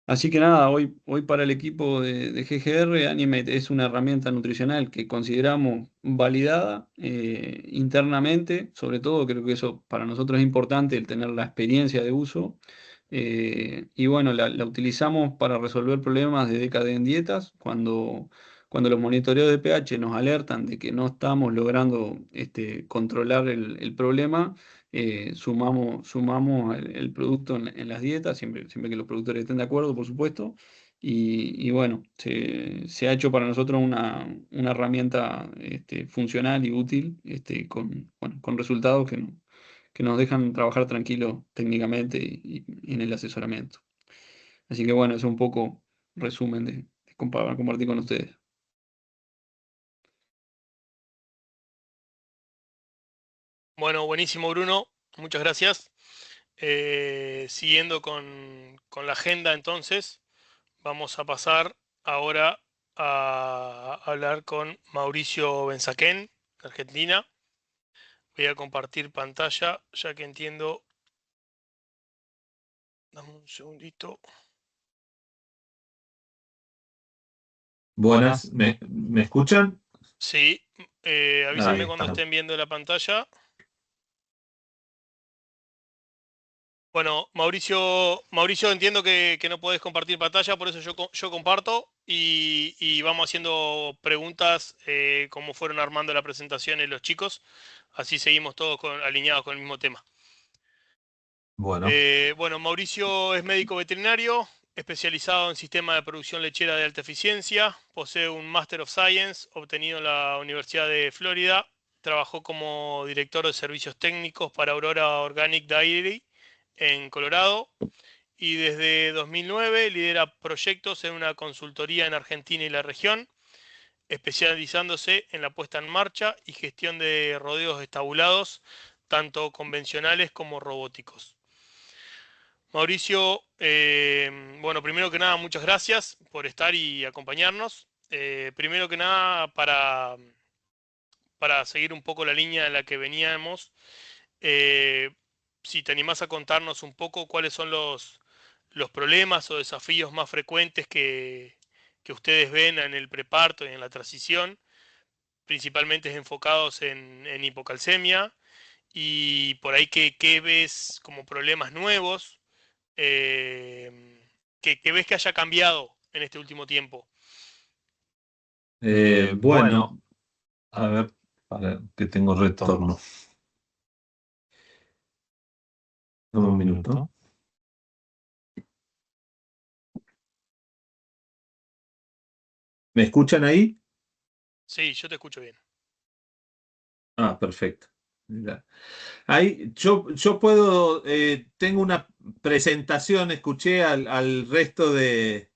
Así que nada, hoy para el equipo de GGR, Animate es una herramienta nutricional que consideramos validada internamente. Sobre todo creo que eso para nosotros es importante, el tener la experiencia de uso. Y bueno, la utilizamos para resolver problemas de década en dietas. Cuando los monitoreos de pH nos alertan de que no estamos logrando controlar el problema, sumamos el producto en las dietas, siempre que los productores estén de acuerdo, por supuesto. Y bueno, se ha hecho para nosotros una herramienta funcional y útil, bueno, con resultados que nos dejan trabajar tranquilos técnicamente y en el asesoramiento. Así que bueno, es un poco resumen de compartir con ustedes. Bueno, buenísimo, Bruno. Muchas gracias. Siguiendo con la agenda, entonces, vamos a pasar ahora a hablar con Mauricio Benzaquén, de Argentina. Voy a compartir pantalla, ya que entiendo. Dame un segundito. Buenas, ¿me escuchan? Sí, avísenme Ahí cuando está. estén viendo la pantalla. Bueno, Mauricio, entiendo que no podés compartir pantalla, por eso yo comparto y vamos haciendo preguntas como fueron armando la presentación los chicos. Así seguimos todos alineados con el mismo tema. Bueno, Bueno, Mauricio es médico veterinario, especializado en sistema de producción lechera de alta eficiencia. Posee un Master of Science obtenido en la Universidad de Florida. Trabajó como director de servicios técnicos para Aurora Organic Dairy en Colorado y desde 2009 lidera proyectos en una consultoría en Argentina y la región, especializándose en la puesta en marcha y gestión de rodeos estabulados, tanto convencionales como robóticos. Mauricio, bueno, primero que nada, muchas gracias por estar y acompañarnos. Primero que nada, para seguir un poco la línea en la que veníamos, si te animás a contarnos un poco cuáles son los problemas o desafíos más frecuentes que ustedes ven en el preparto y en la transición, principalmente enfocados en hipocalcemia, y por ahí qué ves como problemas nuevos, que ves que haya cambiado en este último tiempo. bueno, a ver, que tengo retorno. Dame un minuto. ¿Me escuchan ahí? Sí, yo te escucho bien. Ah, perfecto. Mira. Ahí yo puedo, tengo una presentación, escuché al resto de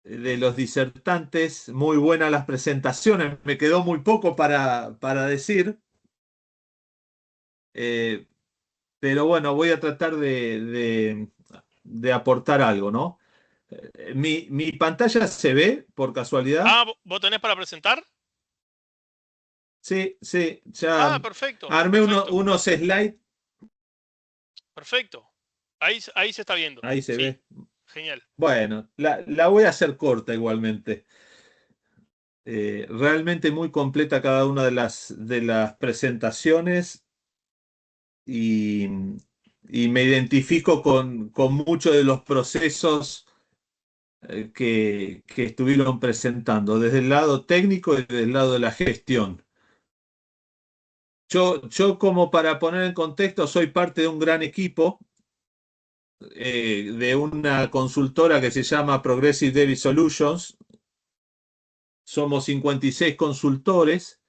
de los disertantes. Muy buenas las presentaciones, me quedó muy poco para decir, pero bueno, voy a tratar de aportar algo, ¿no? ¿Mi pantalla se ve por casualidad? Ah, ¿vos tenés para presentar? Sí, sí, Ah, ya perfecto, armé perfecto, unos slides, perfecto. Ahí se está viendo. ahí se Sí, ve. genial. Bueno, la voy a hacer corta igualmente. Realmente muy completa cada una de las presentaciones y, y me identifico con muchos de los procesos que estuvieron presentando, desde el lado técnico y desde el lado de la gestión. Yo como para poner en contexto, soy parte de un gran equipo de una consultora que se llama Progressive Debit Solutions. Somos 56 consultores,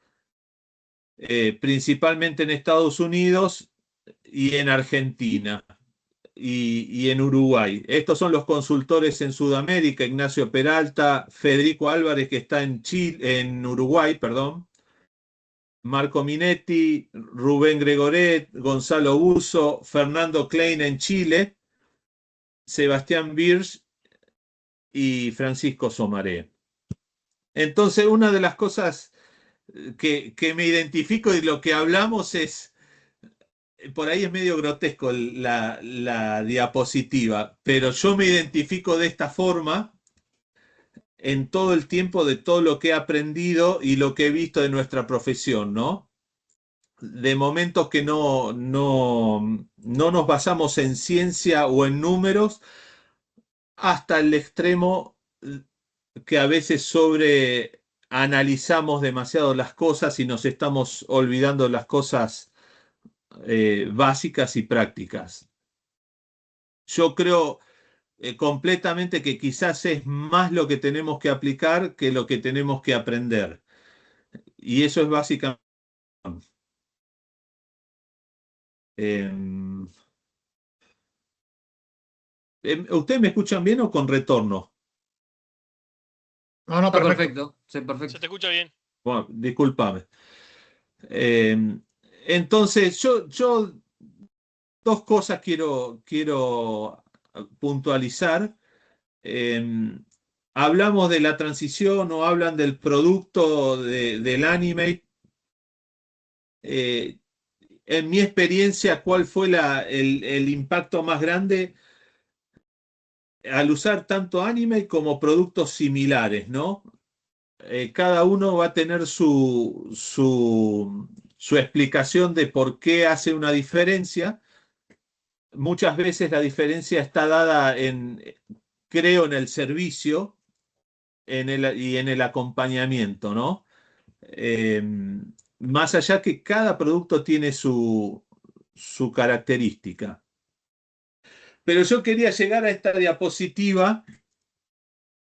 principalmente en Estados Unidos y en Argentina y en Uruguay. Estos son los consultores en Sudamérica: Ignacio Peralta, Federico Álvarez, que está en Chile, en Uruguay, perdón, Marco Minetti, Rubén Gregoret, Gonzalo Buzo, Fernando Klein en Chile, Sebastián Birch y Francisco Somaré. Entonces, una de las cosas que me identifico y lo que hablamos es, por ahí es medio grotesco la diapositiva, pero yo me identifico de esta forma en todo el tiempo de todo lo que he aprendido y lo que he visto de nuestra profesión, ¿no? De momentos que no nos basamos en ciencia o en números, hasta el extremo que a veces sobre analizamos demasiado las cosas y nos estamos olvidando las cosas básicas y prácticas. Yo creo completamente que quizás es más lo que tenemos que aplicar que lo que tenemos que aprender. Y eso es básicamente... ¿Ustedes me escuchan bien o con retorno? No, no, Está perfecto. perfecto, sí, Se perfecto. te escucha bien. Bueno, discúlpame. Entonces, yo dos cosas quiero puntualizar. Hablamos de la transición o hablan del producto del Animate. En mi experiencia, ¿cuál fue el impacto más grande al usar tanto Animate como productos similares, ¿no? Cada uno va a tener su explicación de por qué hace una diferencia. Muchas veces la diferencia está dada creo, en el servicio y en el acompañamiento, ¿no? Más allá que cada producto tiene su característica. Pero yo quería llegar a esta diapositiva.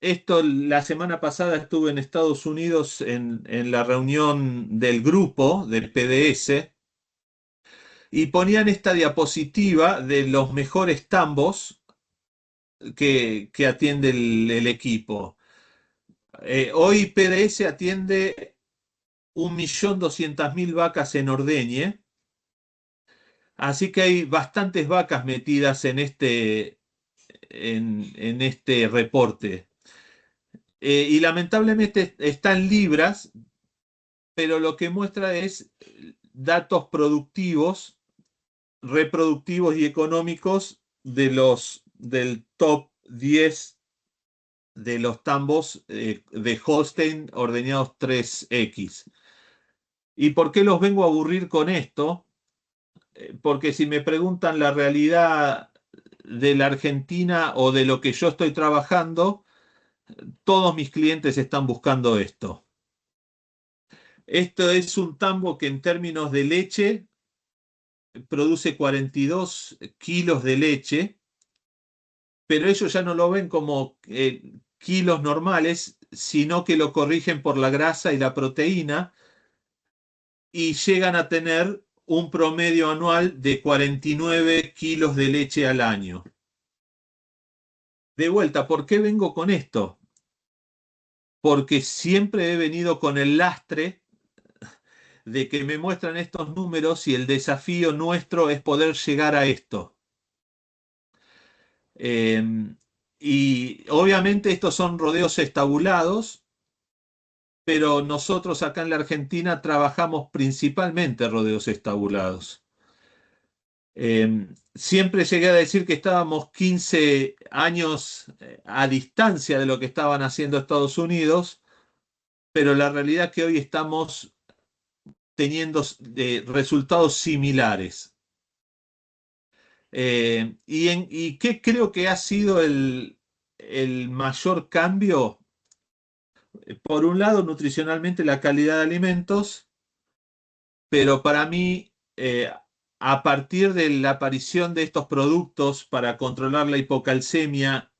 Esto, la semana pasada estuve en Estados Unidos en la reunión del grupo del PDS y ponían esta diapositiva de los mejores tambos que atiende el equipo. Hoy PDS atiende 1.200.000 vacas en ordeñe, así que hay bastantes vacas metidas en este reporte. Y lamentablemente están libras, pero lo que muestra es datos productivos, reproductivos y económicos del top 10 de los tambos de Holstein ordeñados 3X. ¿Y por qué los vengo a aburrir con esto? Porque si me preguntan la realidad de la Argentina o de lo que yo estoy trabajando, todos mis clientes están buscando esto. Esto es un tambo que en términos de leche produce 42 kilos de leche, pero ellos ya no lo ven como kilos normales, sino que lo corrigen por la grasa y la proteína y llegan a tener un promedio anual de 49 kilos de leche al año. De vuelta, ¿por qué vengo con esto? porque siempre he venido con el lastre de que me muestran estos números y el desafío nuestro es poder llegar a esto. Y obviamente estos son rodeos estabulados, pero nosotros acá en la Argentina trabajamos principalmente rodeos estabulados. Siempre llegué a decir que estábamos 15 años a distancia de lo que estaban haciendo Estados Unidos, pero la realidad es que hoy estamos teniendo resultados similares. ¿Y qué creo que ha sido el mayor cambio? Por un lado, nutricionalmente la calidad de alimentos, pero para mí, a partir de la aparición de estos productos para controlar la hipocalcemia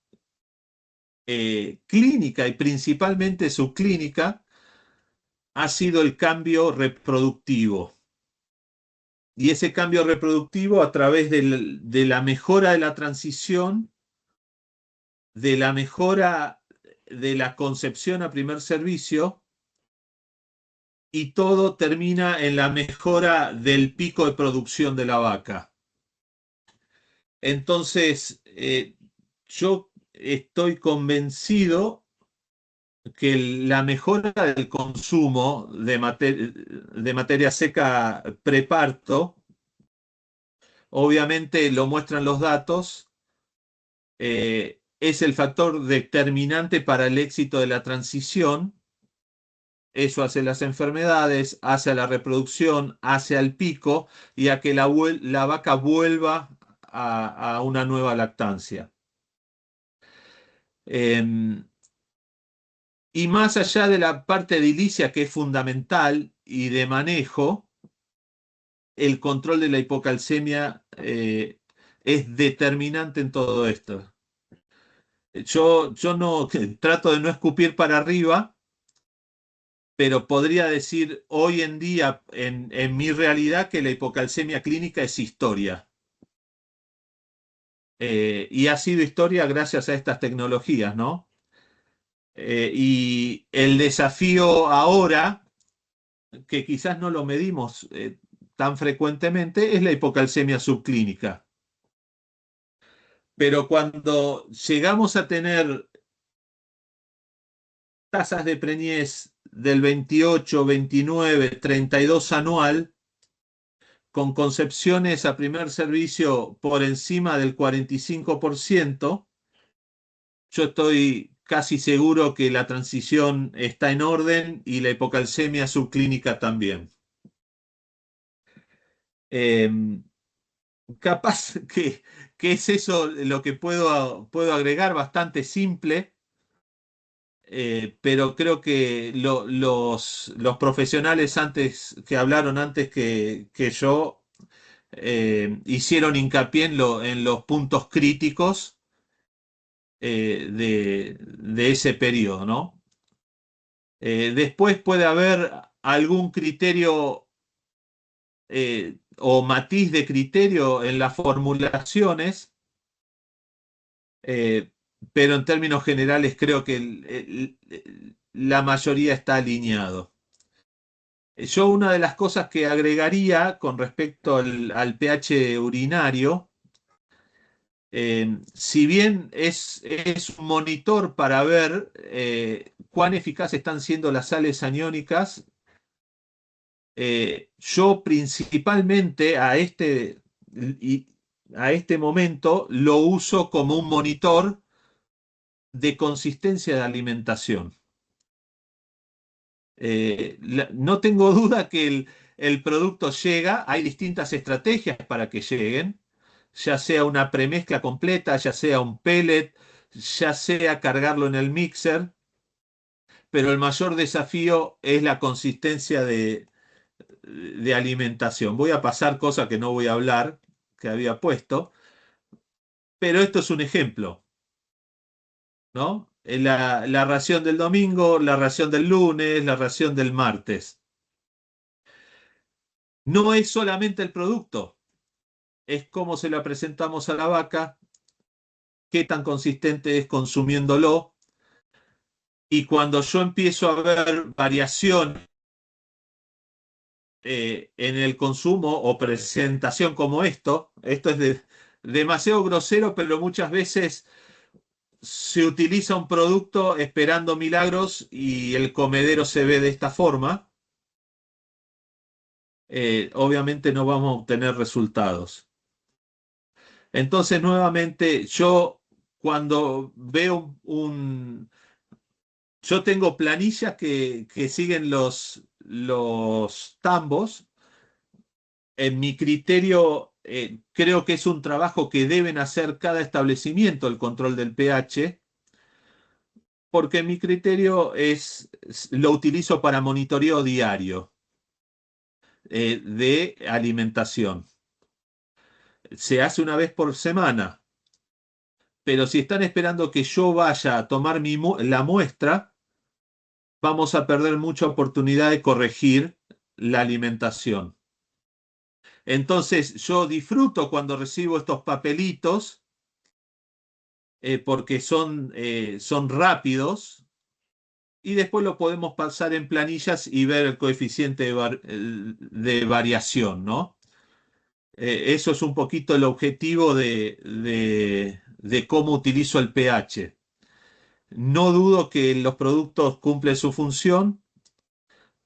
clínica y principalmente subclínica, ha sido el cambio reproductivo. Y ese cambio reproductivo a través de la mejora de la transición, de la mejora de la concepción a primer servicio, y todo termina en la mejora del pico de producción de la vaca. Entonces, yo estoy convencido que la mejora del consumo de materia seca preparto, obviamente lo muestran los datos, es el factor determinante para el éxito de la transición. Eso hace las enfermedades, hace a la reproducción, hace al pico y a que la vaca vuelva a una nueva lactancia. Y más allá de la parte edilicia, que es fundamental, y de manejo, el control de la hipocalcemia es determinante en todo esto. Yo no trato de no escupir para arriba, pero podría decir hoy en día, en mi realidad, que la hipocalcemia clínica es historia. Y ha sido historia gracias a estas tecnologías, ¿no? Y el desafío ahora, que quizás no lo medimos tan frecuentemente, es la hipocalcemia subclínica. Pero cuando llegamos a tener tasas de preñez del 28, 29, 32 anual, con concepciones a primer servicio por encima del 45%, yo estoy casi seguro que la transición está en orden y la hipocalcemia subclínica también. Capaz que es eso lo que puedo agregar, bastante simple, pero creo que los profesionales que hablaron antes que yo hicieron hincapié en los puntos críticos de ese periodo, ¿no? Después puede haber algún criterio o matiz de criterio en las formulaciones, pero en términos generales creo que la mayoría está alineado. Yo una de las cosas que agregaría con respecto al pH urinario, si bien es un monitor para ver cuán eficaz están siendo las sales aniónicas, yo principalmente a este momento lo uso como un monitor de consistencia de alimentación. No tengo duda que el producto llega, hay distintas estrategias para que lleguen, ya sea una premezcla completa, ya sea un pellet, ya sea cargarlo en el mixer, pero el mayor desafío es la consistencia de alimentación. Voy a pasar cosas que no voy a hablar, que había puesto, pero esto es un ejemplo, ¿no? La ración del domingo, la ración del lunes, la ración del martes. No es solamente el producto, es cómo se lo presentamos a la vaca, qué tan consistente es consumiéndolo, Y cuando yo empiezo a ver variación en el consumo o presentación como esto es demasiado grosero, pero muchas veces se utiliza un producto esperando milagros y el comedero se ve de esta forma, obviamente no vamos a obtener resultados. Entonces, nuevamente, yo cuando veo yo tengo planillas que siguen los tambos. En mi criterio, creo que es un trabajo que deben hacer cada establecimiento, el control del pH, porque mi criterio lo utilizo para monitoreo diario de alimentación. Se hace una vez por semana, pero si están esperando que yo vaya a tomar la muestra, vamos a perder mucha oportunidad de corregir la alimentación. Entonces, yo disfruto cuando recibo estos papelitos porque son rápidos y después lo podemos pasar en planillas y ver el coeficiente de variación, ¿no? Eso es un poquito el objetivo de cómo utilizo el pH. No dudo que los productos cumplen su función,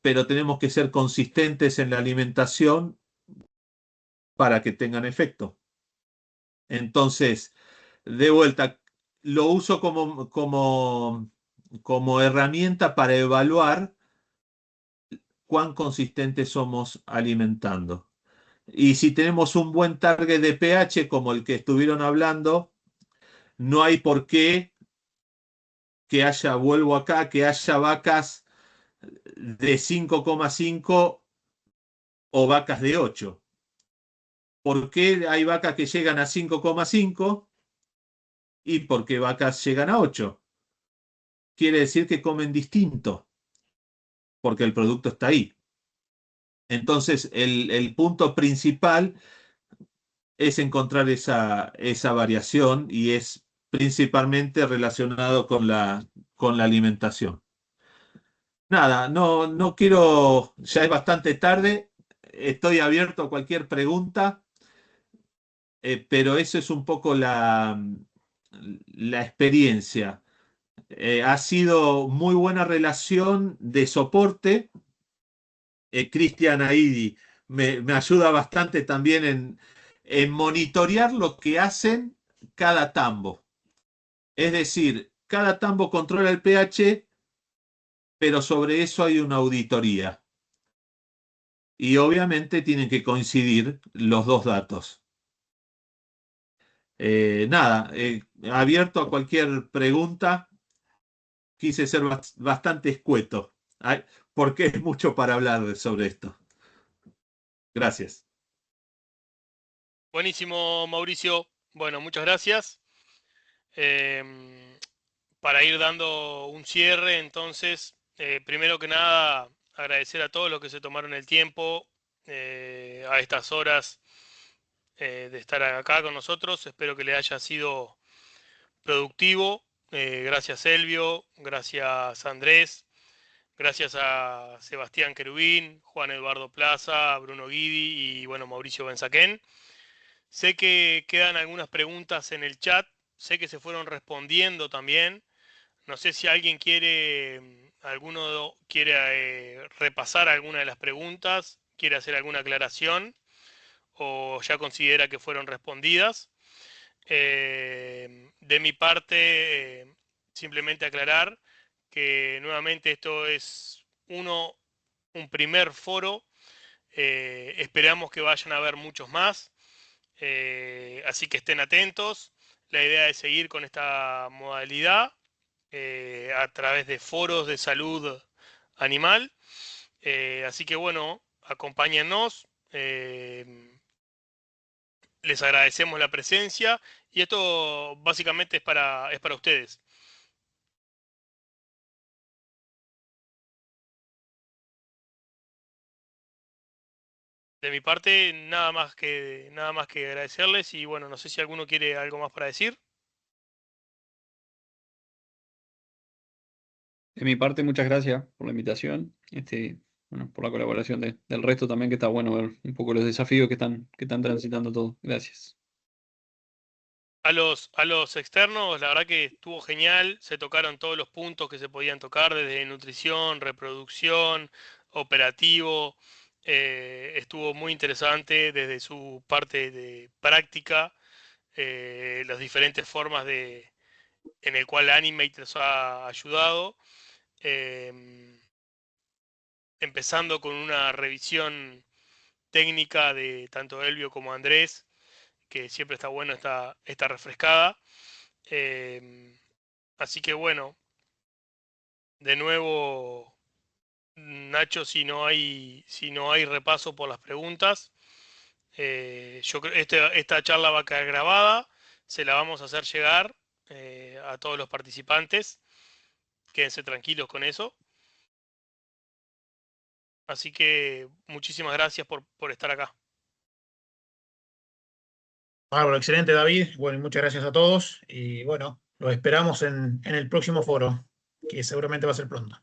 pero tenemos que ser consistentes en la alimentación para que tengan efecto. Entonces, de vuelta, lo uso como herramienta para evaluar cuán consistentes somos alimentando. Y si tenemos un buen target de pH como el que estuvieron hablando, no hay por qué vuelvo acá, que haya vacas de 5,5 o vacas de 8. ¿Por qué hay vacas que llegan a 5,5 y por qué vacas llegan a 8? Quiere decir que comen distinto, porque el producto está ahí. Entonces, el punto principal es encontrar esa variación y es principalmente relacionado con la alimentación. Nada, no quiero, ya es bastante tarde, estoy abierto a cualquier pregunta, pero eso es un poco la experiencia. Ha sido muy buena relación de soporte. Cristian Aidi me ayuda bastante también en monitorear lo que hacen cada tambo. Es decir, cada tambo controla el pH, pero sobre eso hay una auditoría. Y obviamente tienen que coincidir los dos datos. Nada, abierto a cualquier pregunta. Quise ser bastante escueto, porque es mucho para hablar sobre esto. Gracias. Buenísimo, Mauricio. Bueno, muchas gracias. Para ir dando un cierre, entonces, primero que nada, agradecer a todos los que se tomaron el tiempo a estas horas de estar acá con nosotros. Espero que les haya sido productivo. Gracias, Elvio. Gracias, Andrés. Gracias a Sebastián Querubín, Juan Eduardo Plaza, Bruno Guidi y bueno, Mauricio Benzaquén. Sé que quedan algunas preguntas en el chat, sé que se fueron respondiendo también. No sé si alguien alguno quiere repasar alguna de las preguntas, quiere hacer alguna aclaración o ya considera que fueron respondidas. De mi parte, simplemente aclarar que nuevamente esto es un primer foro. Esperamos que vayan a haber muchos más. Así que estén atentos. La idea es seguir con esta modalidad a través de foros de salud animal. Así que bueno, acompáñennos. Les agradecemos la presencia y esto básicamente es para ustedes. De mi parte, nada más que agradecerles y bueno, no sé si alguno quiere algo más para decir. De mi parte, muchas gracias por la invitación, bueno, por la colaboración del resto también, que está bueno ver un poco los desafíos que están transitando todos. Gracias. A los externos, la verdad que estuvo genial, se tocaron todos los puntos que se podían tocar, desde nutrición, reproducción, operativo, estuvo muy interesante desde su parte de práctica, las diferentes formas en el cual Animate nos ha ayudado, empezando con una revisión técnica de tanto Elvio como Andrés, que siempre está bueno esta refrescada. Así que bueno, de nuevo, Nacho, si no hay repaso por las preguntas, yo creo esta charla va a quedar grabada, se la vamos a hacer llegar a todos los participantes. Quédense tranquilos con eso. Así que muchísimas gracias por estar acá. Bárbaro, excelente, David. Bueno, y muchas gracias a todos. Y bueno, los esperamos en el próximo foro, que seguramente va a ser pronto.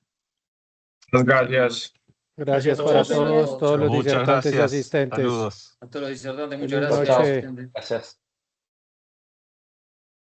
Muchas gracias. Gracias Gracias a para todos. todos los Muchas disertantes y gracias. asistentes. Saludos. A todos los disertantes, Feliz muchas noche. gracias. Gracias.